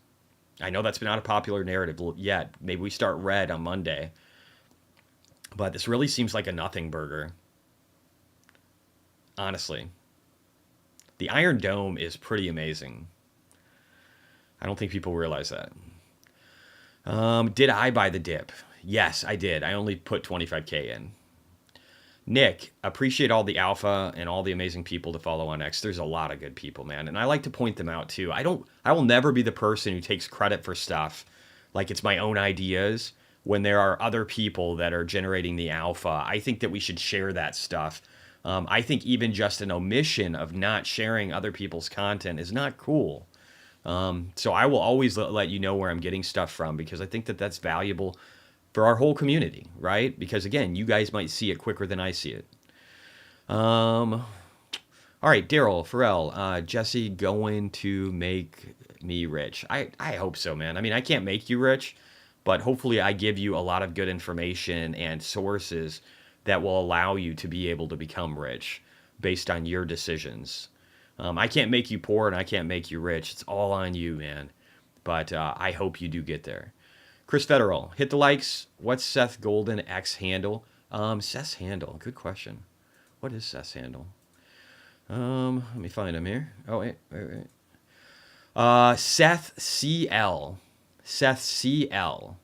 I know that's not a popular narrative yet. Maybe we start red on Monday. But this really seems like a nothing burger. Honestly. The Iron Dome is pretty amazing. I don't think people realize that. Did I buy the dip? Yes, I did. I only put 25K in. Nick, appreciate all the alpha and all the amazing people to follow on X. There's a lot of good people, man. And I like to point them out too. I will never be the person who takes credit for stuff like it's my own ideas when there are other people that are generating the alpha. I think that we should share that stuff. I think even just an omission of not sharing other people's content is not cool. So I will always let you know where I'm getting stuff from because I think that that's valuable for our whole community, right? Because again, you guys might see it quicker than I see it. All right, Daryl, Farrell, Jesse going to make me rich. I hope so, man. I can't make you rich, but hopefully I give you a lot of good information and sources that will allow you to be able to become rich based on your decisions. I can't make you poor and I can't make you rich. It's all on you, man. But I hope you do get there. Chris Federal, hit the likes. What's Seth Golden X handle? Seth's handle, good question. What is Seth's handle? Let me find him here. Oh, wait. Seth CL. Seth CL.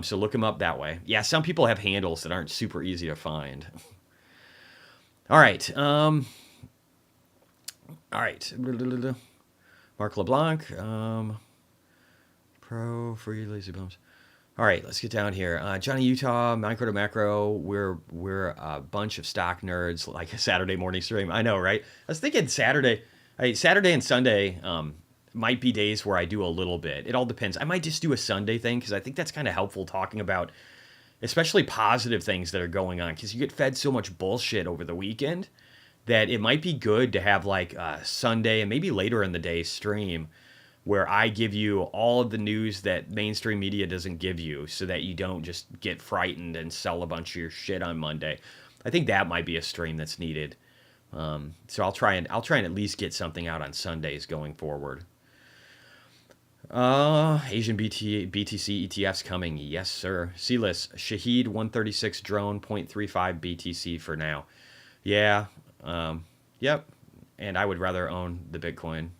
So look him up that way. Yeah, some people have handles that aren't super easy to find. All right. All right. Mark LeBlanc. Pro free lazy bums. All right, let's get down here. Johnny Utah, micro to macro. We're a bunch of stock nerds, like a Saturday morning stream. I know, right? I was thinking Saturday and Sunday might be days where I do a little bit. It all depends. I might just do a Sunday thing because I think that's kind of helpful talking about, especially positive things that are going on. Because you get fed so much bullshit over the weekend that it might be good to have like a Sunday and maybe later in the day stream where I give you all of the news that mainstream media doesn't give you so that you don't just get frightened and sell a bunch of your shit on Monday. I think that might be a stream that's needed. So I'll try and at least get something out on Sundays going forward. Asian BTC ETFs coming. Yes, sir. Silas, Shaheed 136 drone 0.35 BTC for now. Yeah. Yep. And I would rather own the Bitcoin.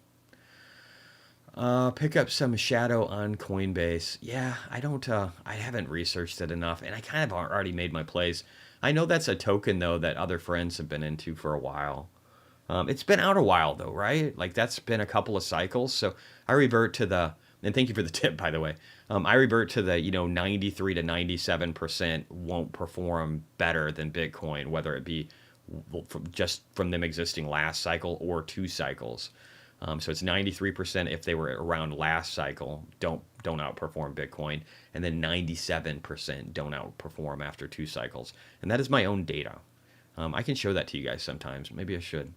Pick up some shadow on Coinbase. Yeah, I haven't researched it enough, and I kind of already made my plays. I know that's a token, though, that other friends have been into for a while. It's been out a while though, right? Like that's been a couple of cycles. So I revert to and thank you for the tip, by the way. I revert to the, 93 to 97% won't perform better than Bitcoin, whether it be just from them existing last cycle or 2 cycles. So it's 93% if they were around last cycle, don't outperform Bitcoin, and then 97% don't outperform after 2 cycles. And that is my own data. I can show that to you guys sometimes. Maybe I should.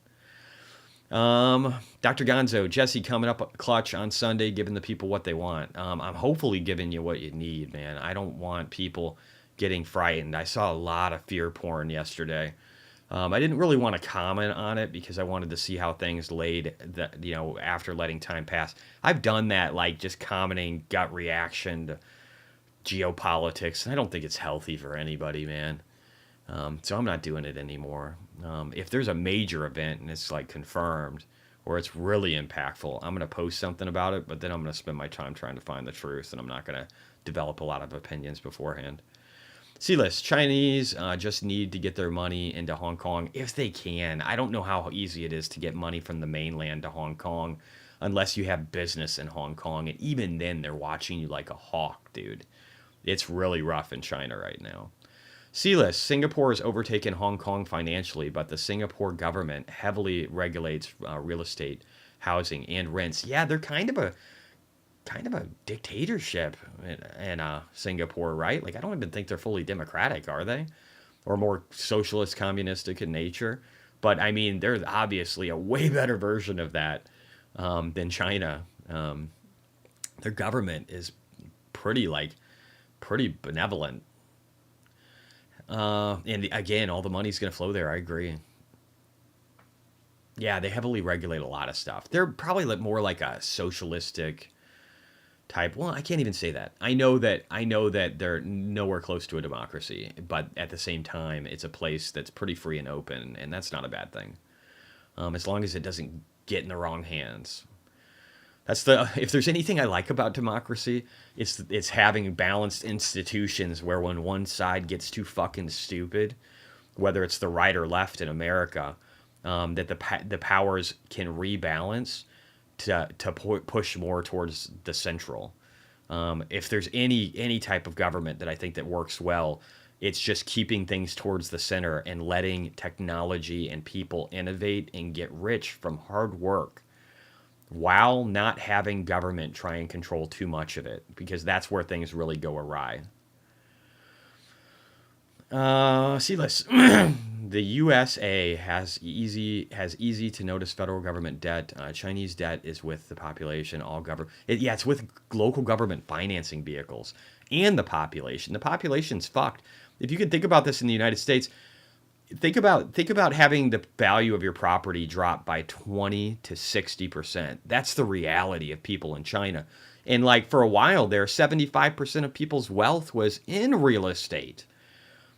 Dr. Gonzo, Jesse coming up clutch on Sunday, giving the people what they want. I'm hopefully giving you what you need, man. I don't want people getting frightened. I saw a lot of fear porn yesterday. I didn't really want to comment on it because I wanted to see how things laid, after letting time pass. I've done that, like just commenting gut reaction to geopolitics, and I don't think it's healthy for anybody, man. So I'm not doing it anymore. If there's a major event and it's like confirmed or it's really impactful, I'm going to post something about it, but then I'm going to spend my time trying to find the truth, and I'm not going to develop a lot of opinions beforehand. C-list, Chinese just need to get their money into Hong Kong if they can. I don't know how easy it is to get money from the mainland to Hong Kong unless you have business in Hong Kong. And even then, they're watching you like a hawk, dude. It's really rough in China right now. C-list, Singapore has overtaken Hong Kong financially, but the Singapore government heavily regulates real estate, housing, and rents. Yeah, they're kind of a dictatorship in Singapore, right? Like, I don't even think they're fully democratic, are they? Or more socialist, communistic in nature. But, I mean, they're obviously a way better version of that than China. Their government is pretty benevolent. And again, all the money's going to flow there. I agree. Yeah, they heavily regulate a lot of stuff. They're probably more like a socialistic type. Well, I can't even say that. I know that they're nowhere close to a democracy, but at the same time, it's a place that's pretty free and open, and that's not a bad thing. As long as it doesn't get in the wrong hands. If there's anything I like about democracy, it's having balanced institutions where when one side gets too fucking stupid, whether it's the right or left in America, that the powers can rebalance to push more towards the central. If there's any type of government that I think that works well, it's just keeping things towards the center and letting technology and people innovate and get rich from hard work, while not having government try and control too much of it, because that's where things really go awry. C-list. The USA has easy to notice federal government debt. Chinese debt is with the population. It's with local government financing vehicles and the population. The population's fucked. If you can think about this in the United States, think about having the value of your property drop by 20 to 60%. That's the reality of people in China. And like for a while there, 75% of people's wealth was in real estate.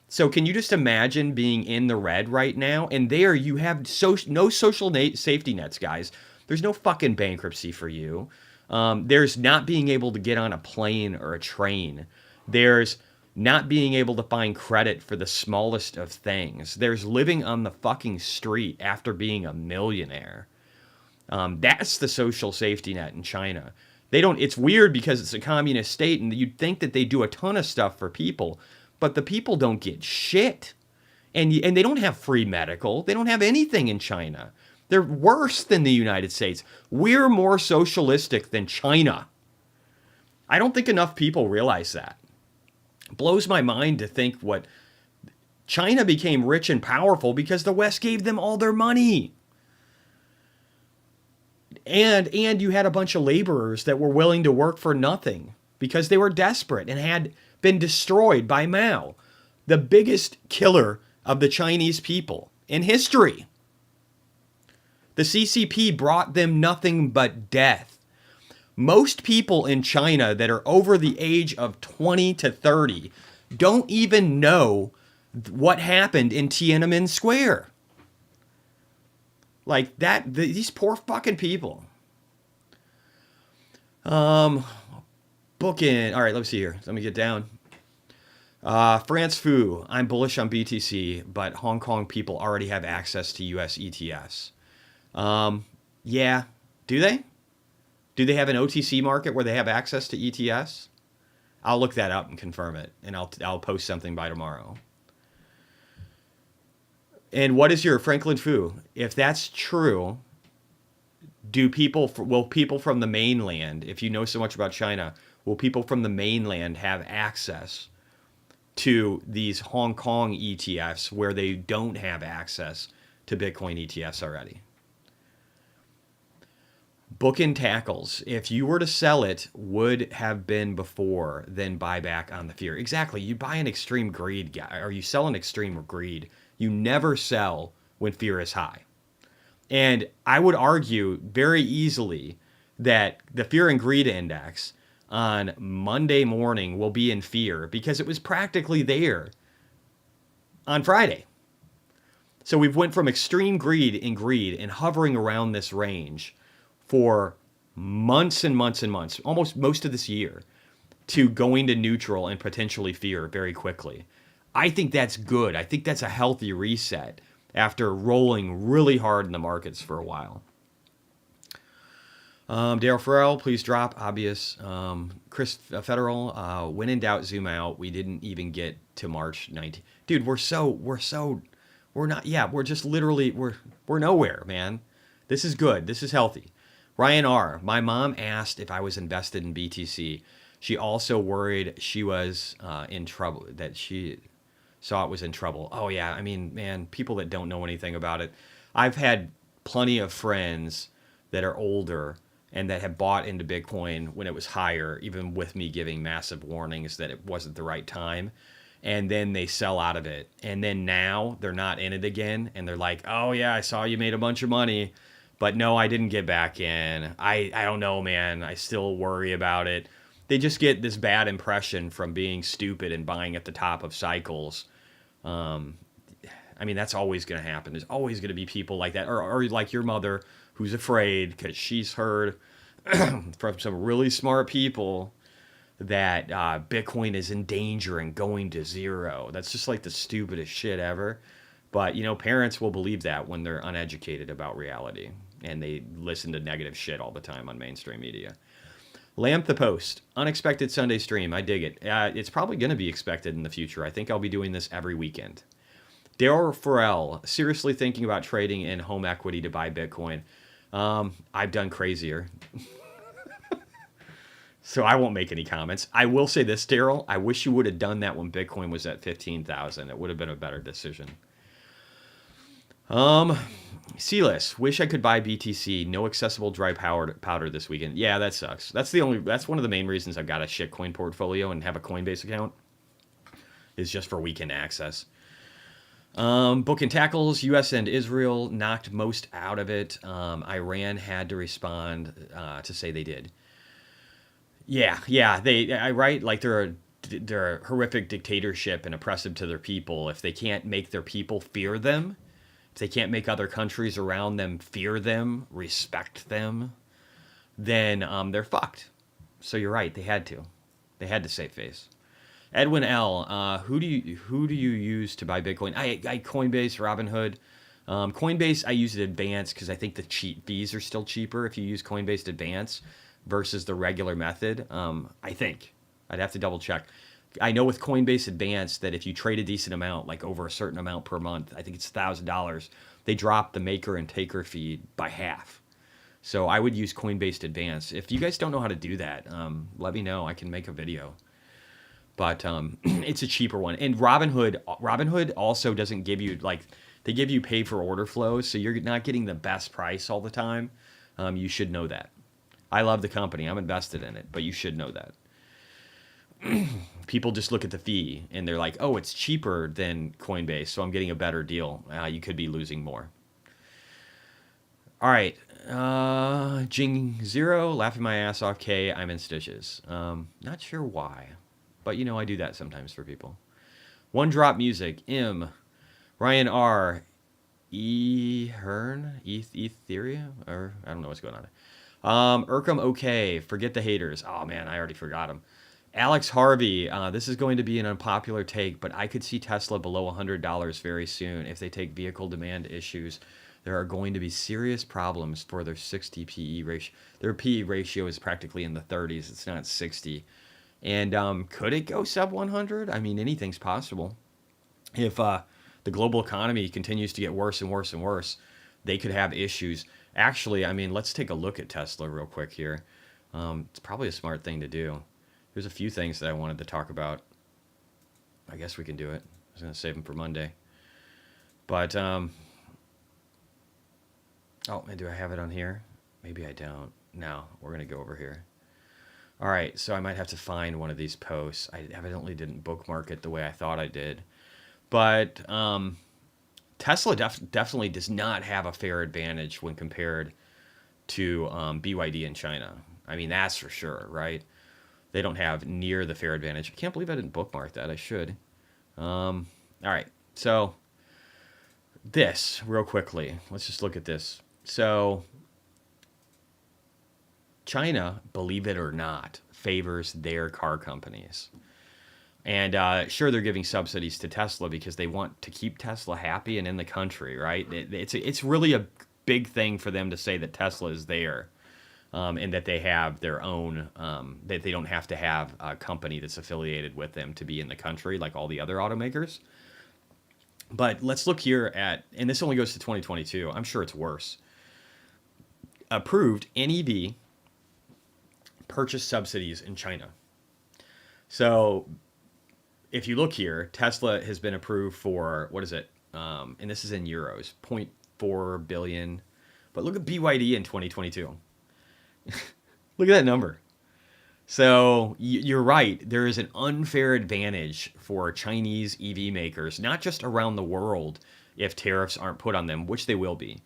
So can you just imagine being in the red right now? And there you have no social safety nets, guys. There's no fucking bankruptcy for you. There's not being able to get on a plane or a train. There's not being able to find credit for the smallest of things. There's living on the fucking street after being a millionaire. That's the social safety net in China. It's weird because it's a communist state and you'd think that they do a ton of stuff for people, but the people don't get shit. And they don't have free medical. They don't have anything in China. They're worse than the United States. We're more socialistic than China. I don't think enough people realize that. Blows my mind to think what China became rich and powerful because the West gave them all their money. And you had a bunch of laborers that were willing to work for nothing because they were desperate and had been destroyed by Mao, the biggest killer of the Chinese people in history. The CCP brought them nothing but death. Most people in China that are over the age of 20 to 30 don't even know what happened in Tiananmen Square. Like that, these poor fucking people. Booking. All right, let's see here. Let me get down. France Fu. I'm bullish on BTC, but Hong Kong people already have access to US ETFs. Yeah. Do they? Do they have an OTC market where they have access to ETFs? I'll look that up and confirm it, and I'll post something by tomorrow. And what is your Franklin Fu? If that's true, will people from the mainland, if you know so much about China, will people from the mainland have access to these Hong Kong ETFs where they don't have access to Bitcoin ETFs already? Book and tackles. If you were to sell it, would have been before, then buy back on the fear. Exactly. You buy an extreme greed guy, or you sell an extreme greed. You never sell when fear is high. And I would argue very easily that the fear and greed index on Monday morning will be in fear because it was practically there on Friday. So we've went from extreme greed and hovering around this range for months and months and months, almost most of this year, to going to neutral and potentially fear very quickly. I think that's good. I think that's a healthy reset after rolling really hard in the markets for a while. Daryl Farrell, please drop. Obvious. Chris Federal, when in doubt, zoom out. We didn't even get to March 19th. Dude, we're just literally, we're nowhere, man. This is good. This is healthy. Ryan R., my mom asked if I was invested in BTC. She also worried she was in trouble, that she saw it was in trouble. Oh, yeah. I mean, man, people that don't know anything about it. I've had plenty of friends that are older and that have bought into Bitcoin when it was higher, even with me giving massive warnings that it wasn't the right time. And then they sell out of it. And then now they're not in it again. And they're like, oh, yeah, I saw you made a bunch of money. But no, I didn't get back in. I don't know, man. I still worry about it. They just get this bad impression from being stupid and buying at the top of cycles. I mean, that's always going to happen. There's always going to be people like that. Or like your mother who's afraid because she's heard from some really smart people that Bitcoin is in danger and going to zero. That's just like the stupidest shit ever. But, you know, parents will believe that when they're uneducated about reality and they listen to negative shit all the time on mainstream media. Lamp the Post. Unexpected Sunday stream. I dig it. It's probably going to be expected in the future. I think I'll be doing this every weekend. Daryl Farrell. Seriously thinking about trading in home equity to buy Bitcoin. I've done crazier. So I won't make any comments. I will say this, Daryl. I wish you would have done that when Bitcoin was at 15,000. It would have been a better decision. Sealess, wish I could buy BTC. No accessible dry powder this weekend. Yeah, that sucks. That's one of the main reasons I've got a shitcoin portfolio and have a Coinbase account. Is just for weekend access. Book and tackles, U.S. and Israel knocked most out of it. Iran had to respond to say they did. Yeah, right. Like they're a horrific dictatorship and oppressive to their people. If they can't make their people fear them, if they can't make other countries around them fear them, respect them, then they're fucked. So you're right. They had to save face. Edwin L. Who do you use to buy Bitcoin? I Coinbase, Robinhood. Coinbase I use it Advanced because I think the fees are still cheaper if you use Coinbase Advanced versus the regular method. I think I'd have to double check. I know with Coinbase Advanced that if you trade a decent amount, like over a certain amount per month, I think it's $1,000, they drop the maker and taker fee by half. So I would use Coinbase Advanced. If you guys don't know how to do that, let me know. I can make a video. But it's a cheaper one. And Robinhood also doesn't give you, like, they give you pay for order flows, so you're not getting the best price all the time. You should know that. I love the company. I'm invested in it, but you should know that. People just look at the fee and they're like, oh, it's cheaper than Coinbase, so I'm getting a better deal. You could be losing more. All right. Jing Zero, laughing my ass off. K, I'm in stitches. Not sure why, but you know, I do that sometimes for people. One Drop Music, M, Ryan R, Hearn, Etheria, or I don't know what's going on. Urkham, okay, forget the haters. Oh man, I already forgot him. Alex Harvey, this is going to be an unpopular take, but I could see Tesla below $100 very soon. If they take vehicle demand issues, there are going to be serious problems for their 60 PE ratio. Their PE ratio is practically in the 30s. It's not 60. And could it go sub 100? I mean, anything's possible. If the global economy continues to get worse and worse and worse, they could have issues. Actually, I mean, let's take a look at Tesla real quick here. It's probably a smart thing to do. There's a few things that I wanted to talk about. I guess we can do it. I was going to save them for Monday. But, oh, man, do I have it on here? Maybe I don't. No, we're going to go over here. All right, so I might have to find one of these posts. I evidently didn't bookmark it the way I thought I did. But Tesla definitely does not have a fair advantage when compared to BYD in China. I mean, that's for sure, right? They don't have near the fair advantage. I can't believe I didn't bookmark that. I should. All right. So this, real quickly. Let's just look at this. So China, believe it or not, favors their car companies. And sure, they're giving subsidies to Tesla because they want to keep Tesla happy and in the country, right? It's really a big thing for them to say that Tesla is there. And that they have their own, that they don't have to have a company that's affiliated with them to be in the country like all the other automakers. But let's look here at, and this only goes to 2022. I'm sure it's worse. Approved NEV purchase subsidies in China. So if you look here, Tesla has been approved for, what is it? And this is in euros, 0.4 billion. But look at BYD in 2022. Look at that number. So you're right. There is an unfair advantage for Chinese EV makers, not just around the world if tariffs aren't put on them, which they will be,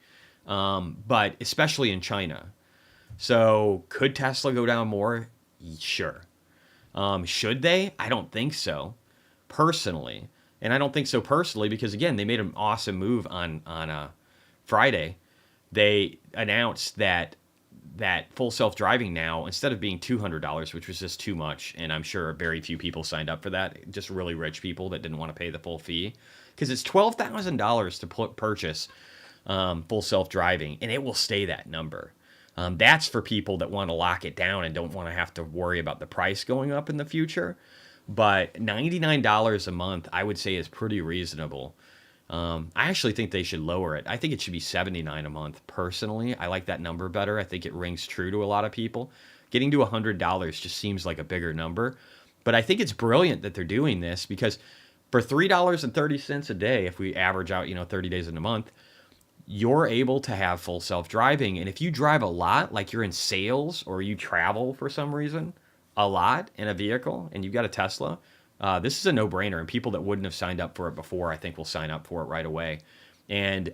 but especially in China. So could Tesla go down more? Sure. Should they? I don't think so, personally. And I don't think so personally because, again, they made an awesome move on Friday. They announced that full self-driving now, instead of being $200, which was just too much, and I'm sure very few people signed up for that, just really rich people that didn't want to pay the full fee, because it's $12,000 to purchase full self-driving, and it will stay that number. That's for people that want to lock it down and don't want to have to worry about the price going up in the future. But $99 a month, I would say, is pretty reasonable. I actually think they should lower it. I think it should be $79 a month. Personally, I like that number better. I think it rings true to a lot of people. Getting to $100 just seems like a bigger number. But I think it's brilliant that they're doing this because for $3.30 a day, if we average out, 30 days in a month, you're able to have full self-driving. And if you drive a lot, like you're in sales or you travel for some reason a lot in a vehicle and you've got a Tesla, this is a no-brainer, and people that wouldn't have signed up for it before, I think, will sign up for it right away. And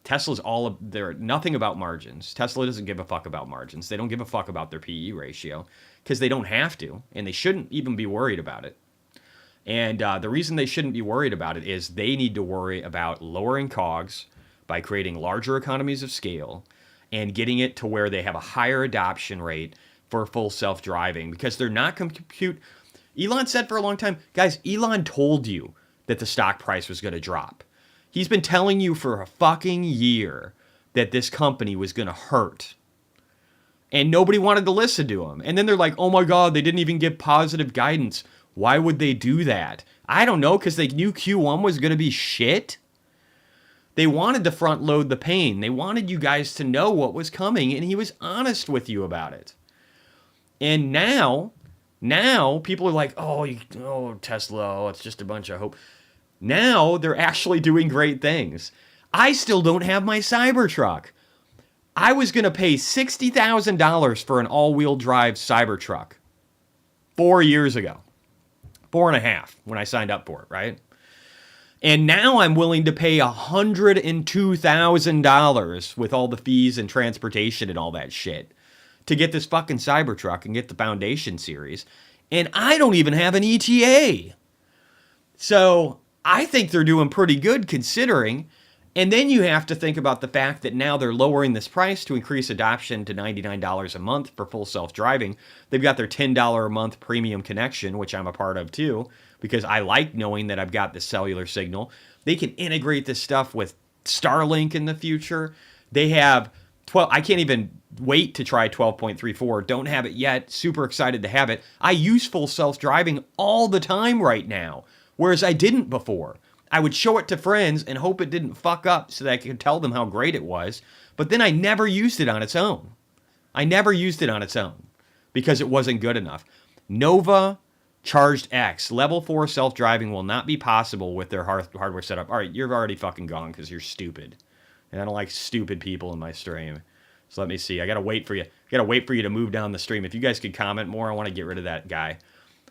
Tesla's they're nothing about margins. Tesla doesn't give a fuck about margins. They don't give a fuck about their PE ratio because they don't have to, and they shouldn't even be worried about it. And the reason they shouldn't be worried about it is they need to worry about lowering COGS by creating larger economies of scale and getting it to where they have a higher adoption rate for full self-driving because they're not compute. Elon said for a long time, guys, Elon told you that the stock price was going to drop. He's been telling you for a fucking year that this company was going to hurt. And nobody wanted to listen to him. And then they're like, oh my God, they didn't even give positive guidance. Why would they do that? I don't know, because they knew Q1 was going to be shit. They wanted to front load the pain. They wanted you guys to know what was coming, and he was honest with you about it. And now people are like, oh, Tesla, it's just a bunch of hope. Now they're actually doing great things. I still don't have my Cybertruck. I was going to pay $60,000 for an all-wheel drive Cybertruck 4 years ago. 4.5 when I signed up for it, right? And now I'm willing to pay $102,000 with all the fees and transportation and all that shit to get this fucking Cybertruck and get the Foundation series. And I don't even have an ETA. So I think they're doing pretty good considering. And then you have to think about the fact that now they're lowering this price to increase adoption to $99 a month for full self-driving. They've got their $10 a month premium connection, which I'm a part of too, because I like knowing that I've got the cellular signal. They can integrate this stuff with Starlink in the future. They have 12. I can't even wait to try 12.34. Don't have it yet. Super excited to have it. I use full self-driving all the time right now, whereas I didn't before. I would show it to friends and hope it didn't fuck up so that I could tell them how great it was. But then I never used it on its own. I never used it on its own because it wasn't good enough. Nova Charged X, level 4 self-driving will not be possible with their hardware setup. All right, you're already fucking gone because you're stupid. And I don't like stupid people in my stream. So let me see. I got to wait for you. I got to wait for you to move down the stream. If you guys could comment more, I want to get rid of that guy.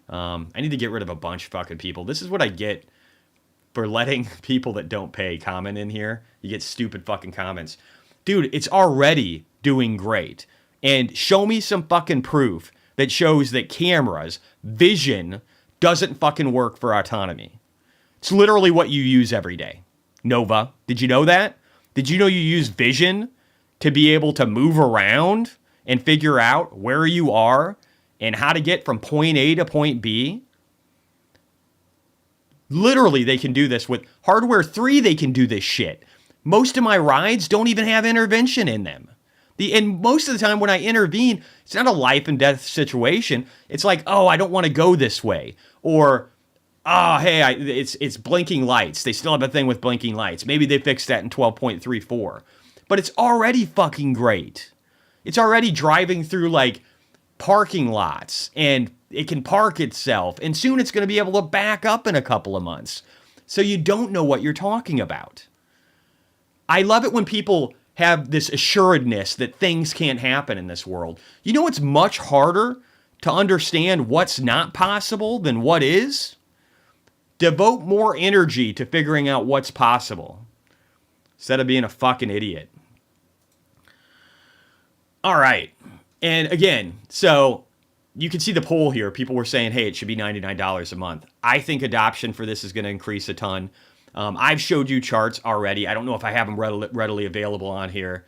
I need to get rid of a bunch of fucking people. This is what I get for letting people that don't pay comment in here. You get stupid fucking comments. Dude, it's already doing great. And show me some fucking proof that shows that cameras, vision, doesn't fucking work for autonomy. It's literally what you use every day. Nova, did you know that? Did you know you use vision to be able to move around and figure out where you are and how to get from point A to point B? Literally, they can do this with hardware 3. They can do this shit. Most of my rides don't even have intervention in them. And most of the time when I intervene, it's not a life and death situation. It's like, oh, I don't want to go this way. Or, oh, hey, it's blinking lights. They still have a thing with blinking lights. Maybe they fixed that in 12.34. But it's already fucking great. It's already driving through, like, parking lots, and it can park itself, and soon it's going to be able to back up in a couple of months. So you don't know what you're talking about. I love it when people have this assuredness that things can't happen in this world. You know it's much harder to understand what's not possible than what is? Devote more energy to figuring out what's possible instead of being a fucking idiot. All right. And again, so you can see the poll here. People were saying, hey, it should be $99 a month. I think adoption for this is going to increase a ton. I've showed you charts already. I don't know if I have them readily available on here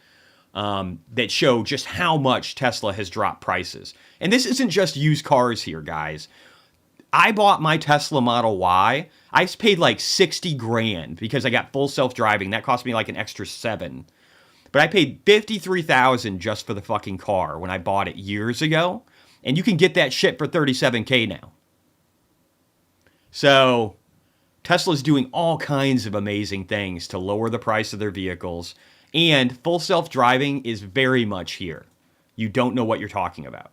that show just how much Tesla has dropped prices. And this isn't just used cars here, guys. I bought my Tesla Model Y. I paid like 60 grand because I got full self-driving. That cost me like an extra $7,000. But I paid $53,000 just for the fucking car when I bought it years ago. And you can get that shit for $37K now. So Tesla's doing all kinds of amazing things to lower the price of their vehicles. And full self-driving is very much here. You don't know what you're talking about.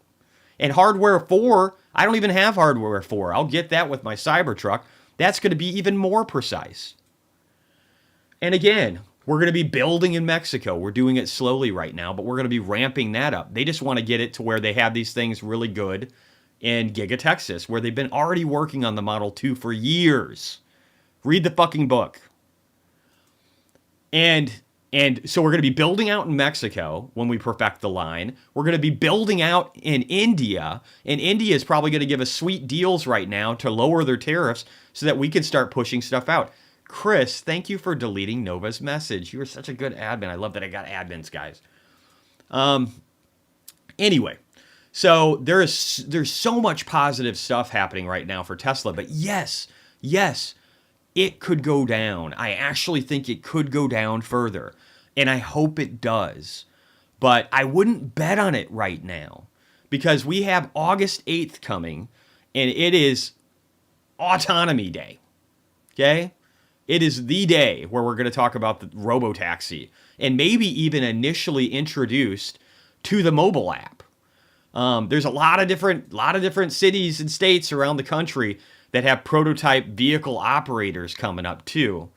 And hardware 4, I don't even have hardware 4. I'll get that with my Cybertruck. That's going to be even more precise. And again, we're going to be building in Mexico. We're doing it slowly right now, but we're going to be ramping that up. They just want to get it to where they have these things really good in Giga Texas, where they've been already working on the Model 2 for years. Read the fucking book. And so we're going to be building out in Mexico when we perfect the line. We're going to be building out in India, and India is probably going to give us sweet deals right now to lower their tariffs so that we can start pushing stuff out. Chris, thank you for deleting Nova's message. You are such a good admin. I love that I got admins, guys. Anyway, so there's so much positive stuff happening right now for Tesla, but yes, it could go down. I actually think it could go down further, and I hope it does. But I wouldn't bet on it right now because we have August 8th coming, and it is Autonomy Day, okay? It is the day where we're going to talk about the robotaxi and maybe even initially introduced to the mobile app. There's a lot of different cities and states around the country that have prototype vehicle operators coming up too.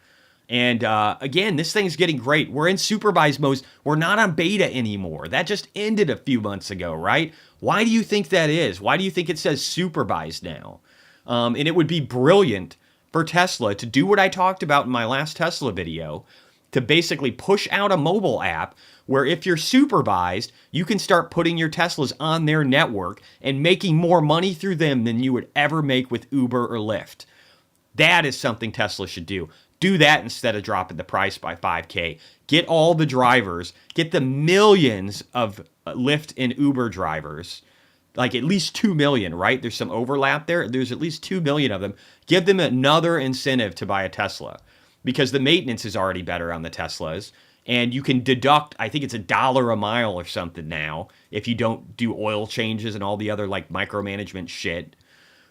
And again, this thing's getting great. We're in supervised mode. We're not on beta anymore. That just ended a few months ago, right? Why do you think that is? Why do you think it says supervised now? And it would be brilliant for Tesla to do what I talked about in my last Tesla video, to basically push out a mobile app where if you're supervised, you can start putting your Teslas on their network and making more money through them than you would ever make with Uber or Lyft. That is something Tesla should do. Do that instead of dropping the price by 5K. Get all the drivers, get the millions of Lyft and Uber drivers, like at least 2 million, right? There's some overlap there. There's at least 2 million of them. Give them another incentive to buy a Tesla because the maintenance is already better on the Teslas. And you can deduct, I think it's $1 a mile or something now, if you don't do oil changes and all the other like micromanagement shit.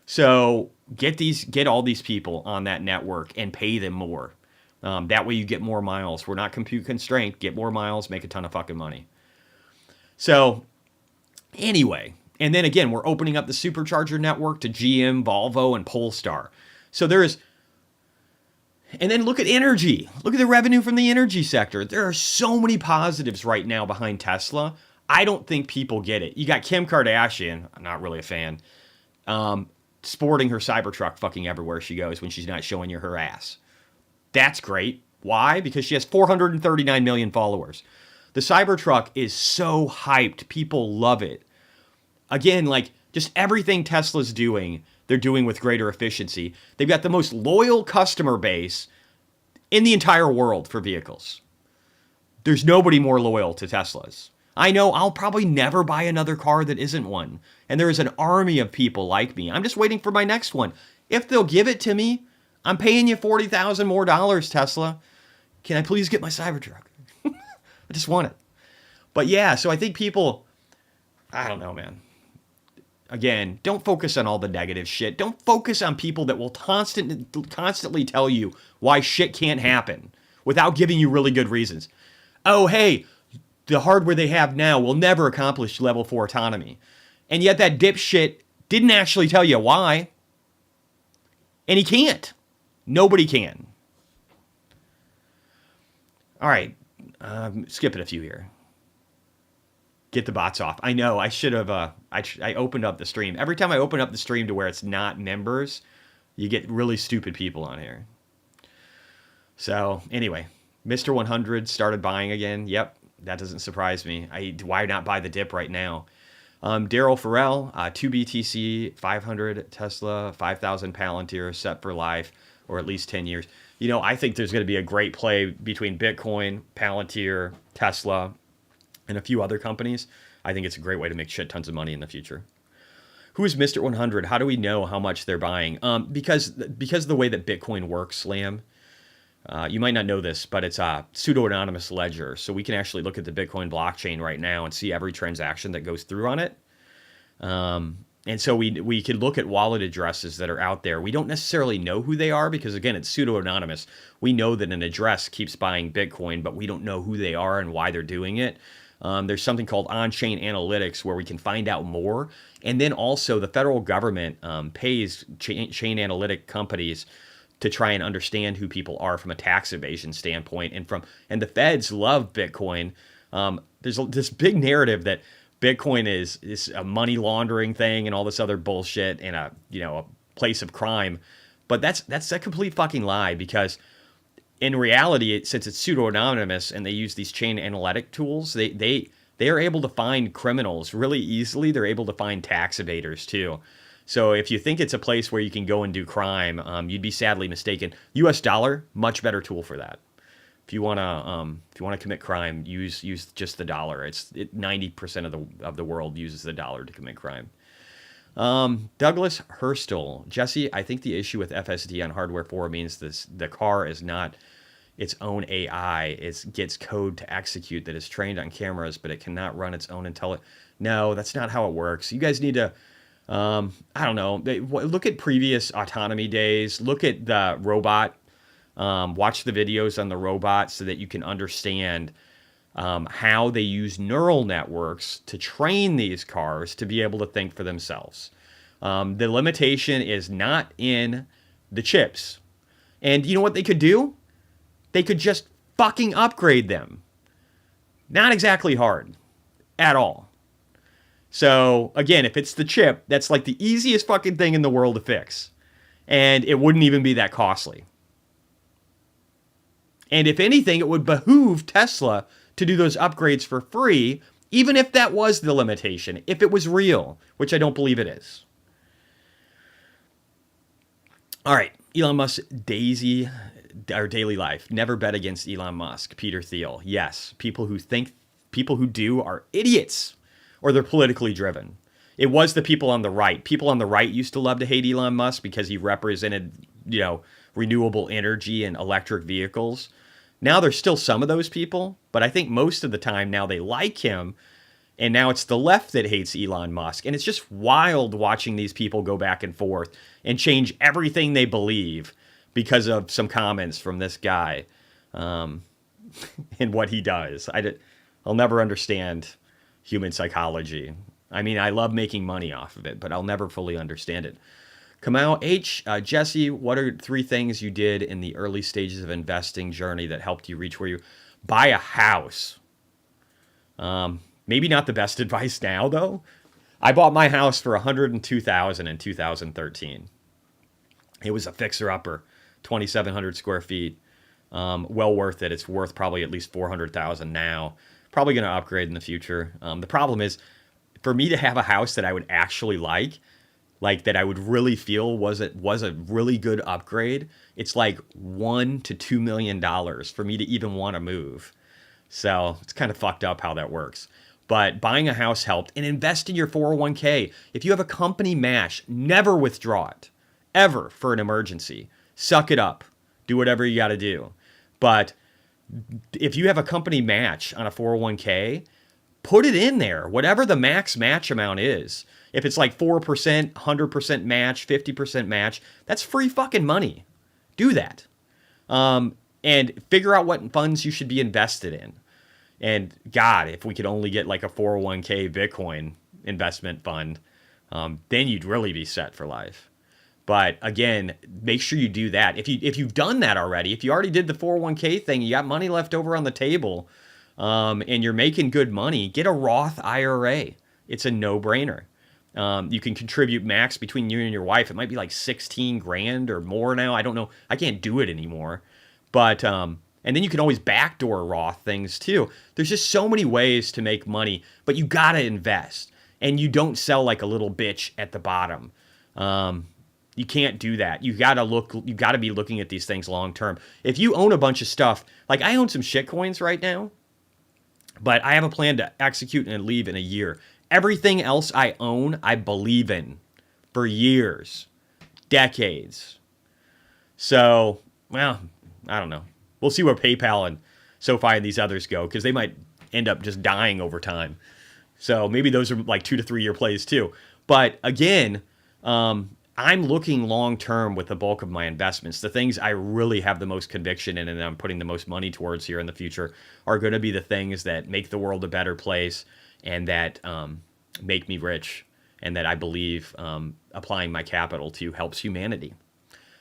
So get all these people on that network and pay them more. That way you get more miles. We're not compute constrained. Get more miles, make a ton of fucking money. So anyway, and then again, we're opening up the supercharger network to GM, Volvo, and Polestar. So and then look at energy. Look at the revenue from the energy sector. There are so many positives right now behind Tesla. I don't think people get it. You got Kim Kardashian, I'm not really a fan, sporting her Cybertruck fucking everywhere she goes when she's not showing you her ass. That's great. Why? Because she has 439 million followers. The Cybertruck is so hyped. People love it. Again, like just everything Tesla's doing, they're doing with greater efficiency. They've got the most loyal customer base in the entire world for vehicles. There's nobody more loyal to Teslas. I know I'll probably never buy another car that isn't one. And there is an army of people like me. I'm just waiting for my next one. If they'll give it to me, I'm paying you $40,000 more, Tesla. Can I please get my Cybertruck? I just want it. But yeah, so I think people, I don't know, man. Again, don't focus on all the negative shit. Don't focus on people that will constantly tell you why shit can't happen without giving you really good reasons. Oh, hey, the hardware they have now will never accomplish level 4 autonomy. And yet that dipshit didn't actually tell you why. And he can't. Nobody can. All right, skipping a few here. Get the bots off. I know, I should have, I opened up the stream. Every time I open up the stream to where it's not members, you get really stupid people on here. So, anyway, Mr. 100 started buying again. Yep, that doesn't surprise me. Why not buy the dip right now? Daryl Farrell, 2 BTC, 500 Tesla, 5,000 Palantir, set for life, or at least 10 years. You know, I think there's going to be a great play between Bitcoin, Palantir, Tesla, and a few other companies. I think it's a great way to make shit tons of money in the future. Who is Mr. 100? How do we know how much they're buying? Because of the way that Bitcoin works, Slam. You might not know this, but it's a pseudo-anonymous ledger. So we can actually look at the Bitcoin blockchain right now and see every transaction that goes through on it. And so we can look at wallet addresses that are out there. We don't necessarily know who they are because, again, it's pseudo-anonymous. We know that an address keeps buying Bitcoin, but we don't know who they are and why they're doing it. There's something called on-chain analytics where we can find out more. And then also the federal government pays chain analytic companies to try and understand who people are from a tax evasion standpoint. And the feds love Bitcoin. There's this big narrative that Bitcoin is a money laundering thing and all this other bullshit and a place of crime. But that's a complete fucking lie because in reality, since it's pseudo-anonymous and they use these chain analytic tools, they are able to find criminals really easily. They're able to find tax evaders too. So if you think it's a place where you can go and do crime, you'd be sadly mistaken. US dollar, much better tool for that. If you wanna commit crime, use just the dollar. 90% of the world uses the dollar to commit crime. Douglas Hurstel, Jesse, I think the issue with FSD on hardware 4 means the car is not its own AI. It gets code to execute that is trained on cameras, but it cannot run its own intelligence. No, that's not how it works. You guys need to, I don't know, look at previous autonomy days. Look at the robot. Watch the videos on the robot so that you can understand how they use neural networks to train these cars to be able to think for themselves. The limitation is not in the chips. And you know what they could do? They could just fucking upgrade them. Not exactly hard at all. So, again, if it's the chip, that's like the easiest fucking thing in the world to fix. And it wouldn't even be that costly. And if anything, it would behoove Tesla to do those upgrades for free, even if that was the limitation, if it was real, which I don't believe it is. All right, Elon Musk Daisy our daily life. Never bet against Elon Musk. Peter Thiel. Yes, people who do are idiots, or they're politically driven. It was the people on the right. People on the right used to love to hate Elon Musk because he represented, renewable energy and electric vehicles. Now there's still some of those people, but I think most of the time now they like him. And now it's the left that hates Elon Musk. And it's just wild watching these people go back and forth and change everything they believe because of some comments from this guy and what he does. I'll never understand human psychology. I mean, I love making money off of it, but I'll never fully understand it. Kamau H. Jesse, what are 3 things you did in the early stages of investing journey that helped you reach where you buy a house? Maybe not the best advice now, though. I bought my house for $102,000 in 2013. It was a fixer-upper, 2,700 square feet. Well worth it. It's worth probably at least $400,000 now. Probably going to upgrade in the future. The problem is, for me to have a house that I would actually like that I would really feel was a really good upgrade, it's like $1 to $2 million for me to even want to move. So it's kind of fucked up how that works. But buying a house helped, and invest in your 401k. If you have a company match, never withdraw it, ever, for an emergency. Suck it up. Do whatever you got to do. But if you have a company match on a 401k, put it in there, whatever the max match amount is. If it's like 4%, 100% match, 50% match, that's free fucking money. Do that. And figure out what funds you should be invested in. And God, if we could only get like a 401k Bitcoin investment fund, then you'd really be set for life. But again, make sure you do that. If you've done that already, if you already did the 401k thing, you got money left over on the table, and you're making good money, get a Roth IRA. It's a no-brainer. You can contribute max between you and your wife. It might be like 16 grand or more now. I don't know. I can't do it anymore. But and then you can always backdoor Roth things too. There's just so many ways to make money, but you gotta invest, and you don't sell like a little bitch at the bottom. You can't do that. You gotta be looking at these things long term. If you own a bunch of stuff, like I own some shit coins right now, but I have a plan to execute and leave in a year. Everything else I own, I believe in for years, decades. So, well, I don't know. We'll see where PayPal and SoFi and these others go, because they might end up just dying over time. So maybe those are like 2 to 3 year plays too. But again, I'm looking long term with the bulk of my investments. The things I really have the most conviction in and I'm putting the most money towards here in the future are going to be the things that make the world a better place and that make me rich, and that I believe applying my capital to helps humanity.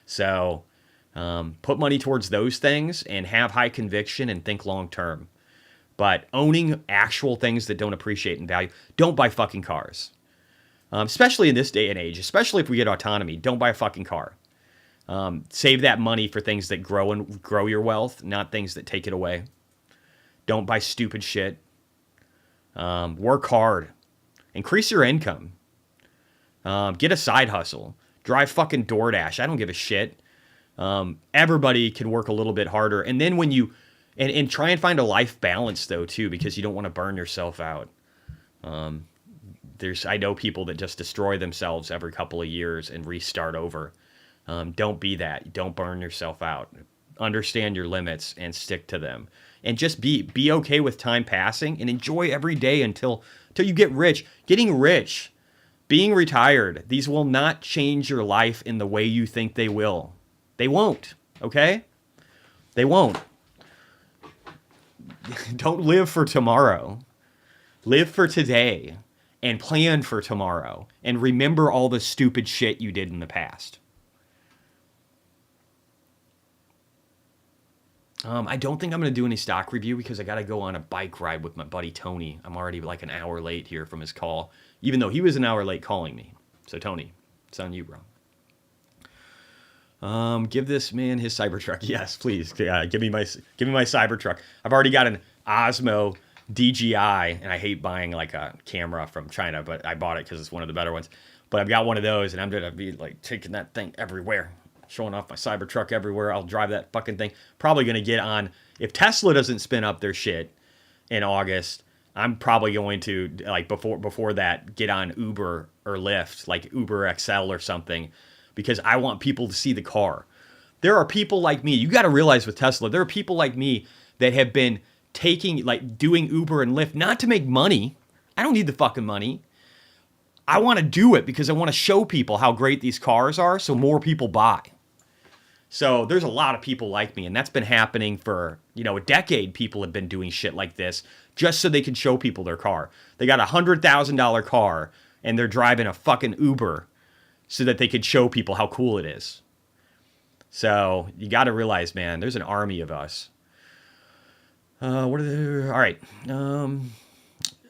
So put money towards those things and have high conviction and think long term. But owning actual things that don't appreciate in value, don't buy fucking cars. Especially in this day and age, especially if we get autonomy, don't buy a fucking car. Save that money for things that grow your wealth, not things that take it away. Don't buy stupid shit. Work hard. Increase your income. Get a side hustle. Drive fucking DoorDash. I don't give a shit. Everybody can work a little bit harder. And then when you... And try and find a life balance, though, too, because you don't want to burn yourself out. I know people that just destroy themselves every couple of years and restart over. Don't be that. Don't burn yourself out. Understand your limits and stick to them. And just be okay with time passing and enjoy every day until you get rich. Getting rich, being retired, these will not change your life in the way you think they will. They won't, okay? They won't. Don't live for tomorrow. Live for today and plan for tomorrow. And remember all the stupid shit you did in the past. I don't think I'm going to do any stock review because I got to go on a bike ride with my buddy Tony. I'm already like an hour late here from his call, even though he was an hour late calling me. So Tony, it's on you, bro. Give this man his Cybertruck. Yes, please. Give me my Cybertruck. I've already got an Osmo DJI, and I hate buying like a camera from China, but I bought it because it's one of the better ones. But I've got one of those, and I'm gonna be like taking that thing everywhere. showing off my Cybertruck everywhere. I'll drive that fucking thing. Probably going to get on, if Tesla doesn't spin up their shit in August, I'm probably going to, like, before that, get on Uber or Lyft, like Uber XL or something, because I want people to see the car. There are people like me. You got to realize with Tesla, there are people like me that have been doing Uber and Lyft, not to make money. I don't need the fucking money. I want to do it because I want to show people how great these cars are so more people buy. So there's a lot of people like me, and that's been happening for, a decade. People have been doing shit like this just so they can show people their car. They got a $100,000 car, and they're driving a fucking Uber so that they could show people how cool it is. So you got to realize, man, there's an army of us. All right.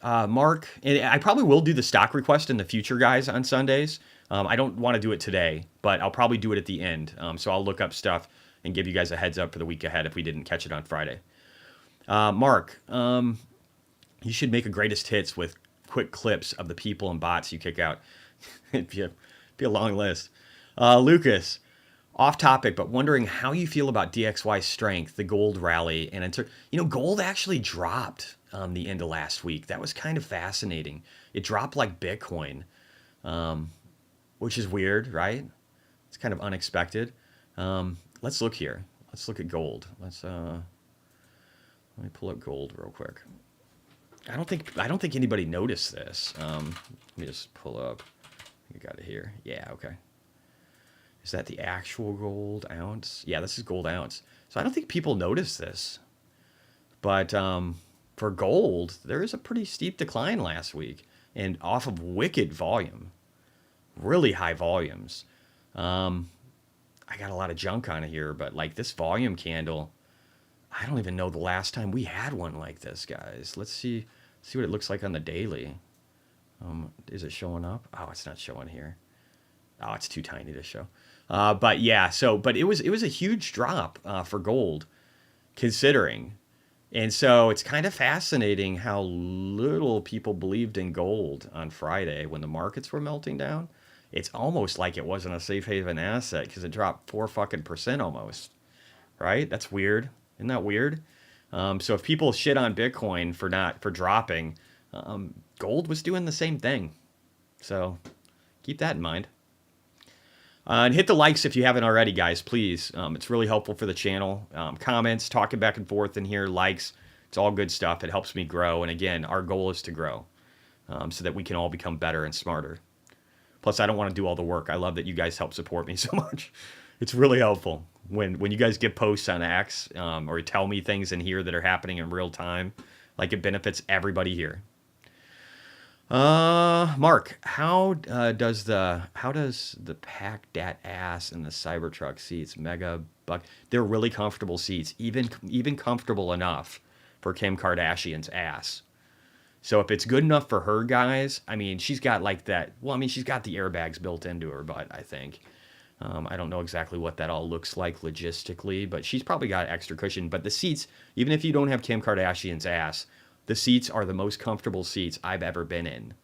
Mark, and I probably will do the stock request in the future, guys, on Sundays. I don't want to do it today, but I'll probably do it at the end. So I'll look up stuff and give you guys a heads up for the week ahead if we didn't catch it on Friday. Mark, you should make a greatest hits with quick clips of the people and bots you kick out. It'd be a long list. Lucas, off topic, but wondering how you feel about DXY strength, the gold rally, and gold actually dropped the end of last week. That was kind of fascinating. It dropped like Bitcoin. Which is weird, right? It's kind of unexpected. Let's look here. Let's look at gold. Let me pull up gold real quick. I don't think anybody noticed this. Let me just pull up. You got it here. Yeah, okay. Is that the actual gold ounce? Yeah, this is gold ounce. So I don't think people noticed this. But for gold, there is a pretty steep decline last week, and off of wicked volume. Really high volumes. I got a lot of junk on it here, but like this volume candle, I don't even know the last time we had one like this, guys. Let's see what it looks like on the daily. Is it showing up? Oh, it's not showing here. Oh, it's too tiny to show. But yeah, but it was a huge drop for gold, considering. And so it's kind of fascinating how little people believed in gold on Friday when the markets were melting down. It's almost like it wasn't a safe haven asset because it dropped 4% almost, right? That's weird. Isn't that weird? So if people shit on Bitcoin for dropping, gold was doing the same thing. So keep that in mind. And hit the likes if you haven't already, guys, please. It's really helpful for the channel. Comments, talking back and forth in here, likes. It's all good stuff. It helps me grow. And again, our goal is to grow so that we can all become better and smarter. Plus, I don't want to do all the work. I love that you guys help support me so much. It's really helpful when you guys get posts on X or tell me things in here that are happening in real time. Like, it benefits everybody here. Mark, how does the pack dat ass in the Cybertruck seats, mega buck? They're really comfortable seats, even comfortable enough for Kim Kardashian's ass. So if it's good enough for her, guys, I mean, she's got like that. Well, I mean, she's got the airbags built into her butt, I think. I don't know exactly what that all looks like logistically, but she's probably got extra cushion. But the seats, even if you don't have Kim Kardashian's ass, the seats are the most comfortable seats I've ever been in,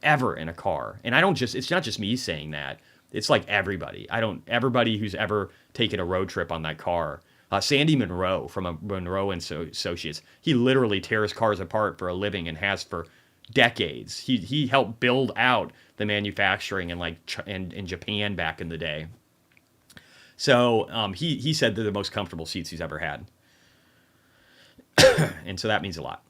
ever in a car. And it's not just me saying that. It's like everybody. Everybody who's ever taken a road trip on that car. Sandy Monroe from Monroe and Associates, he literally tears cars apart for a living and has for decades. He helped build out the manufacturing in Japan back in the day. So he said they're the most comfortable seats he's ever had. And so that means a lot.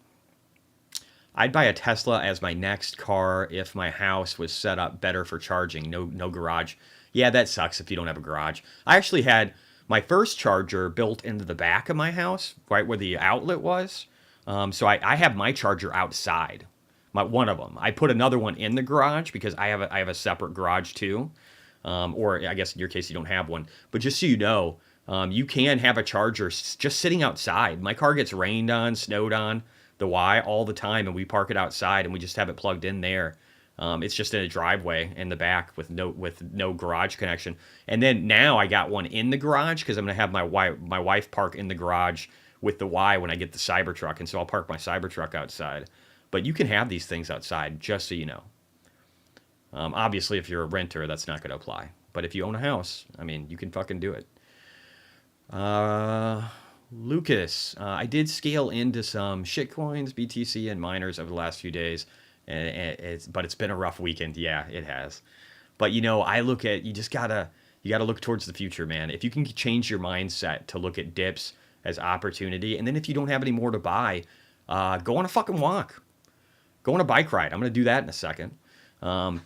I'd buy a Tesla as my next car if my house was set up better for charging. No garage. Yeah, that sucks if you don't have a garage. I actually had my first charger built into the back of my house, right where the outlet was. So I have my charger outside, one of them. I put another one in the garage because I have a separate garage too. Or I guess in your case you don't have one. But just so you know, you can have a charger just sitting outside. My car gets rained on, snowed on, the Y all the time, and we park it outside and we just have it plugged in there. It's just in a driveway in the back with no garage connection. And then now I got one in the garage because I'm going to have my wife park in the garage with the Y when I get the Cybertruck. And so I'll park my Cybertruck outside. But you can have these things outside, just so you know. Obviously, if you're a renter, that's not going to apply. But if you own a house, I mean, you can fucking do it. Lucas, I did scale into some shitcoins, BTC, and miners over the last few days, but it's been a rough weekend. Yeah, it has. But I look at you gotta look towards the future, man. If you can change your mindset to look at dips as opportunity, and then if you don't have any more to buy, go on a fucking walk, go on a bike ride. I'm gonna do that in a second.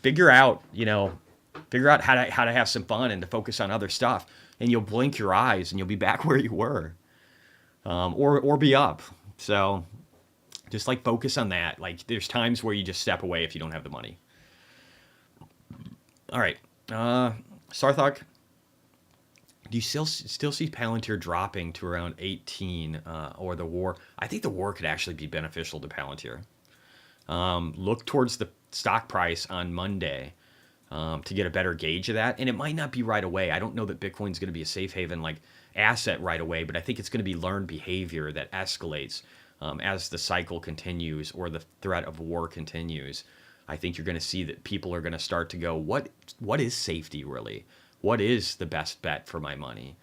Figure out how to have some fun and to focus on other stuff, and you'll blink your eyes and you'll be back where you were, or be up. So just like focus on that. Like there's times where you just step away if you don't have the money. All right, Sarthak, do you still see Palantir dropping to around 18, or the war? I think the war could actually be beneficial to Palantir. Look towards the stock price on Monday to get a better gauge of that. And it might not be right away. I don't know that Bitcoin's going to be a safe haven like asset right away, but I think it's going to be learned behavior that escalates as the cycle continues or the threat of war continues. I think you're going to see that people are going to start to go, what is safety really? What is the best bet for my money?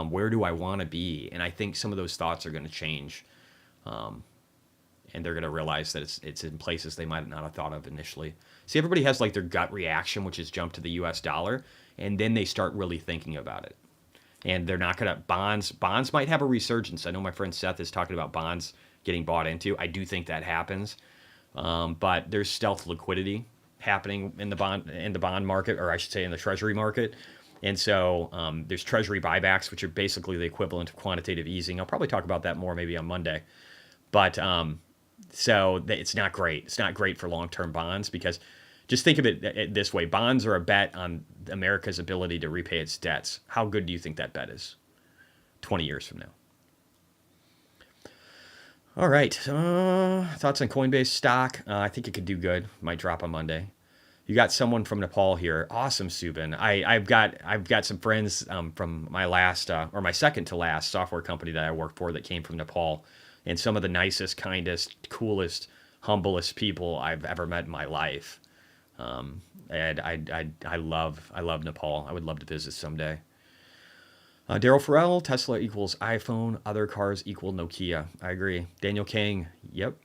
Where do I want to be? And I think some of those thoughts are going to change. And they're going to realize that it's in places they might not have thought of initially. See, everybody has like their gut reaction, which is jump to the US dollar, and then they start really thinking about it. And they're not going to, bonds might have a resurgence. I know my friend Seth is talking about bonds getting bought into. I do think that happens. But there's stealth liquidity happening in the bond market, or I should say in the treasury market. And so there's treasury buybacks, which are basically the equivalent of quantitative easing. I'll probably talk about that more maybe on Monday. But so it's not great. It's not great for long-term bonds because just think of it this way. Bonds are a bet on America's ability to repay its debts. How good do you think that bet is 20 years from now? All right. Thoughts on Coinbase stock? I think it could do good. Might drop on Monday. You got someone from Nepal here. Awesome, Subin. I've got some friends from my last or my second to last software company that I worked for that came from Nepal. And some of the nicest, kindest, coolest, humblest people I've ever met in my life. And I love Nepal. I would love to visit someday. Daryl Farrell, Tesla equals iPhone, other cars equal Nokia. I agree. Daniel King, yep.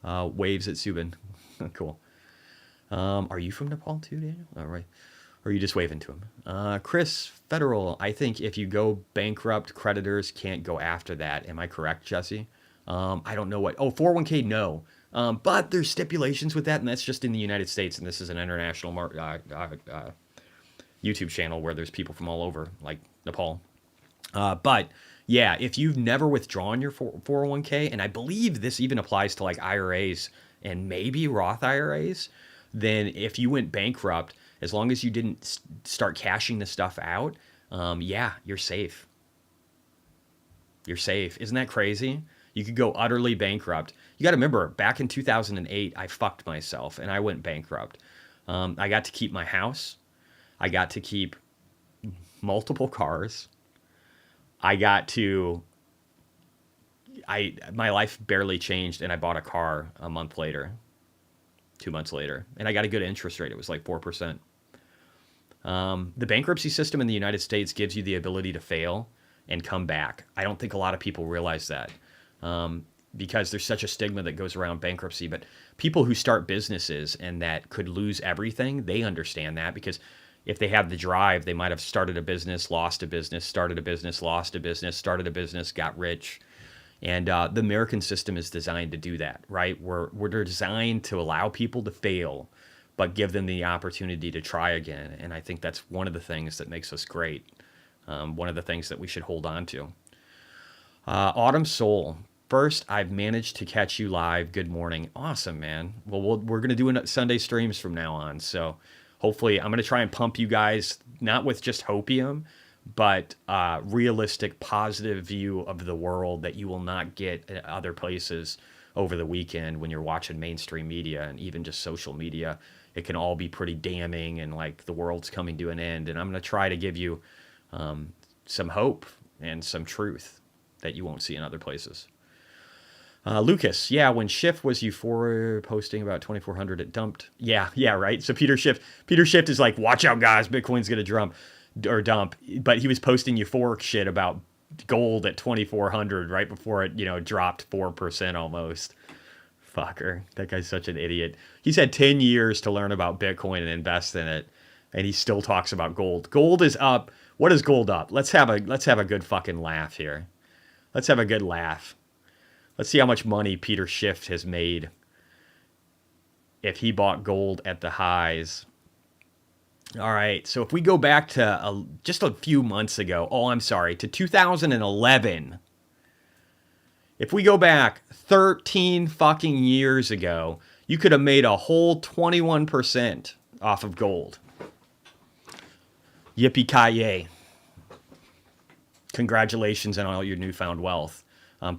Waves at Subin. Cool. Are you from Nepal too, Daniel? All right. Or are you just waving to him? Chris Federal, I think if you go bankrupt, creditors can't go after that. Am I correct, Jesse? I don't know what. Oh, 401k, no. But there's stipulations with that, and that's just in the United States, and this is an international YouTube channel where there's people from all over, like Nepal. But yeah, if you've never withdrawn your 401k, and I believe this even applies to like IRAs and maybe Roth IRAs, then if you went bankrupt, as long as you didn't start cashing the stuff out, yeah, you're safe. You're safe. Isn't that crazy? You could go utterly bankrupt. You got to remember, back in 2008, I fucked myself and I went bankrupt. I got to keep my house. I got to keep multiple cars. My life barely changed, and I bought a car a month later, 2 months later, and I got a good interest rate. It was like 4%. The bankruptcy system in the United States gives you the ability to fail and come back. I don't think a lot of people realize that because there's such a stigma that goes around bankruptcy. But people who start businesses and that could lose everything, they understand that because if they have the drive, they might have started a business, lost a business, started a business, lost a business, started a business, got rich. And the American system is designed to do that, right? We're designed to allow people to fail, but give them the opportunity to try again. And I think that's one of the things that makes us great. One of the things that we should hold on to. Autumn Soul. First, I've managed to catch you live. Good morning. Awesome, man. Well, we're going to do Sunday streams from now on. So hopefully I'm going to try and pump you guys, not with just hopium, but realistic, positive view of the world that you will not get at other places over the weekend when you're watching mainstream media and even just social media. It can all be pretty damning and like the world's coming to an end. And I'm going to try to give you some hope and some truth that you won't see in other places. Lucas, yeah, when Schiff was euphoric posting about 2,400, it dumped. Yeah, right. So Peter Schiff is like, watch out, guys, Bitcoin's gonna dump, but he was posting euphoric shit about gold at 2,400 right before it, dropped 4% almost. Fucker, that guy's such an idiot. He's had 10 years to learn about Bitcoin and invest in it, and he still talks about gold. Gold is up. What is gold up? Let's have a good fucking laugh here. Let's have a good laugh. Let's see how much money Peter Schiff has made if he bought gold at the highs. All right, so if we go back to just a few months ago, to 2011. If we go back 13 fucking years ago, you could have made a whole 21% off of gold. Yippee-ki-yay. Congratulations on all your newfound wealth.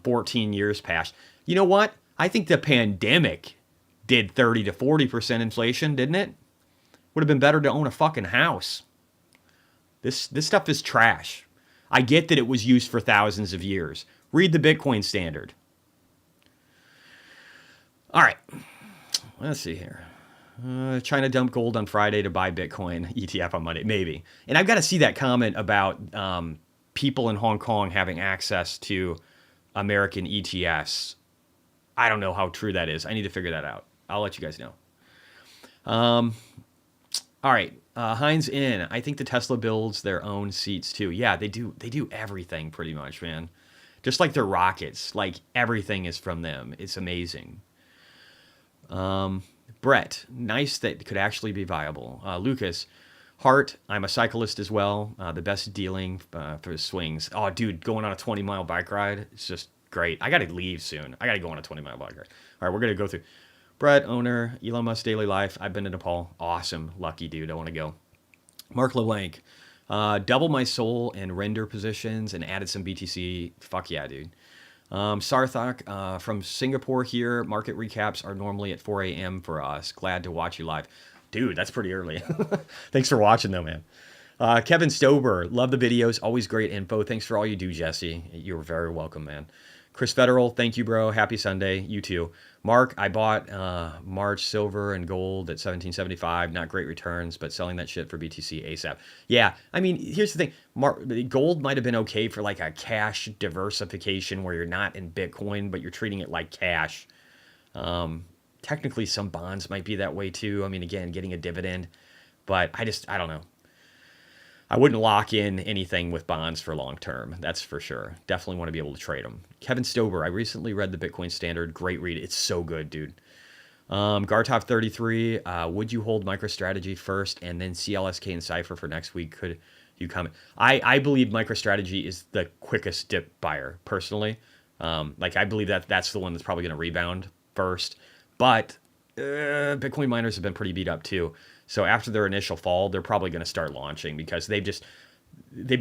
14 years passed. You know what? I think the pandemic did 30 to 40% inflation, didn't it? Would have been better to own a fucking house. This stuff is trash. I get that it was used for thousands of years. Read the Bitcoin Standard. All right. Let's see here. China dumped gold on Friday to buy Bitcoin ETF on Monday. Maybe. And I've got to see that comment about people in Hong Kong having access to American ETFs. I don't know how true that is. I need to figure that out. I'll let you guys know. All right. Heinz in. I think the Tesla builds their own seats too. Yeah, they do. They do everything pretty much, man. Just like their rockets. Like everything is from them. It's amazing. Brett, nice that could actually be viable. Lucas, Hart, I'm a cyclist as well. The best dealing for swings. Oh, dude, going on a 20-mile bike ride. It's just great. I got to leave soon. I got to go on a 20-mile bike ride. All right, we're going to go through. Brett, owner, Elon Musk daily life. I've been to Nepal. Awesome. Lucky dude. I want to go. Mark LeBlanc. Double my soul and render positions and added some BTC. Fuck yeah, dude. Sarthak from Singapore here. Market recaps are normally at 4 a.m. for us. Glad to watch you live. Dude, that's pretty early. Thanks for watching, though, man. Kevin Stober. Love the videos. Always great info. Thanks for all you do, Jesse. You're very welcome, man. Chris Federal. Thank you, bro. Happy Sunday. You too. Mark, I bought March silver and gold at 1775. Not great returns, but selling that shit for BTC ASAP. Yeah, I mean, here's the thing. Gold might have been okay for like a cash diversification where you're not in Bitcoin, but you're treating it like cash. Technically, some bonds might be that way too. I mean, again, getting a dividend. But I don't know. I wouldn't lock in anything with bonds for long term. That's for sure. Definitely want to be able to trade them. Kevin Stober, I recently read the Bitcoin Standard. Great read. It's so good, dude. Gartop 33, would you hold MicroStrategy first and then CLSK and Cypher for next week? Could you comment? I believe MicroStrategy is the quickest dip buyer, personally. I believe that's the one that's probably going to rebound first. But Bitcoin miners have been pretty beat up too. So after their initial fall, they're probably going to start launching because they've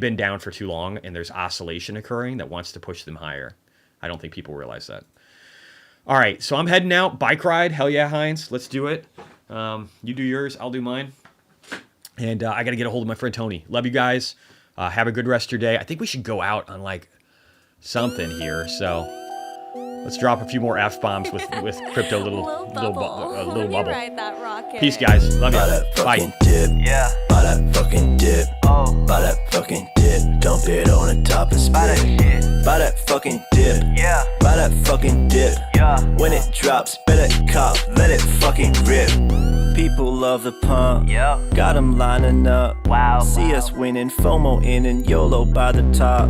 been down for too long and there's oscillation occurring that wants to push them higher. I don't think people realize that. All right, so I'm heading out. Bike ride. Hell yeah, Heinz. Let's do it. You do yours. I'll do mine. And I got to get a hold of my friend Tony. Love you guys. Have a good rest of your day. I think we should go out on like something here. So let's drop a few more F-bombs with crypto little bubble. Peace, guys. Love you. Bye. Dip. Yeah. Buy that fucking dip. Oh. Buy that fucking dip. Dump it on the top and spit. Buy that shit. Buy that fucking dip. Yeah. Buy that fucking dip. Yeah. When it drops, better cop. Let it fucking rip. People love the pump. Yeah. Got them lining up. Wow. See us winning, FOMO in and YOLO by the top.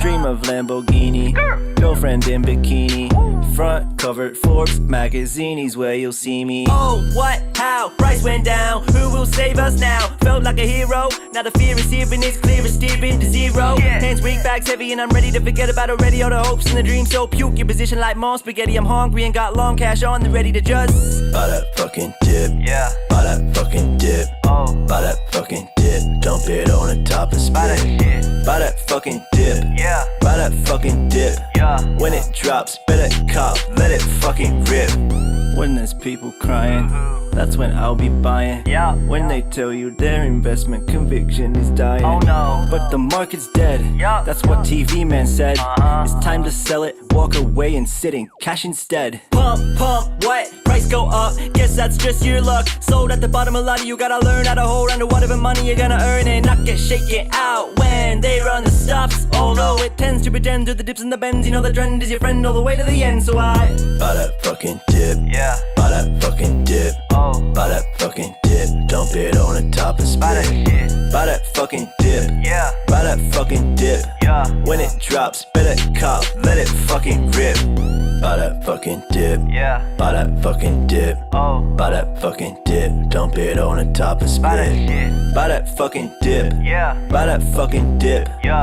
Dream of Lamborghini. Girlfriend in bikini. Front covered Forbes magazines where you'll see me. Oh, what? How? Price went down. Who will save us now? Felt like a hero. Now the fear is here and it's clear it's steering to zero. Yeah. Hands weak, bags heavy, and I'm ready to forget about already all the hopes and the dreams. So puke your position like mom spaghetti. I'm hungry and got long cash on the ready to just buy that fucking dip. Yeah. Buy that fucking dip. Oh. Buy that fucking dip. Dump it on the top and spit. Buy that shit. Buy that fucking dip. Yeah. Buy that fucking dip. Yeah. When it drops, better cop. Let it fucking rip. When there's people crying, that's when I'll be buying. Yeah. When they tell you their investment conviction is dying. Oh no. But the market's dead. Yeah. That's what TV man said. It's time to sell it. walk away and sit in cash instead. Pump, what? Price go up, guess that's just your luck. Sold at the bottom a lot, you gotta learn how to hold on to whatever money you're gonna earn and not get shaken out when they run the stops. Although it tends to pretend to the dips and the bends, you know the trend is your friend all the way to the end. So I buy that fucking dip, Yeah. buy that fucking dip, Oh. buy that fucking dip, dump it on the top and Buy that split. shit. Buy that fucking dip, Yeah. buy that fucking dip. Yeah. When it drops, better cop, let it fucking rip. Buy that fucking dip, Yeah. buy that fucking dip, Oh. buy that fucking dip, dump it on the top and Buy that split. shit. Buy that fucking dip, Yeah. buy that fucking dip. Yeah.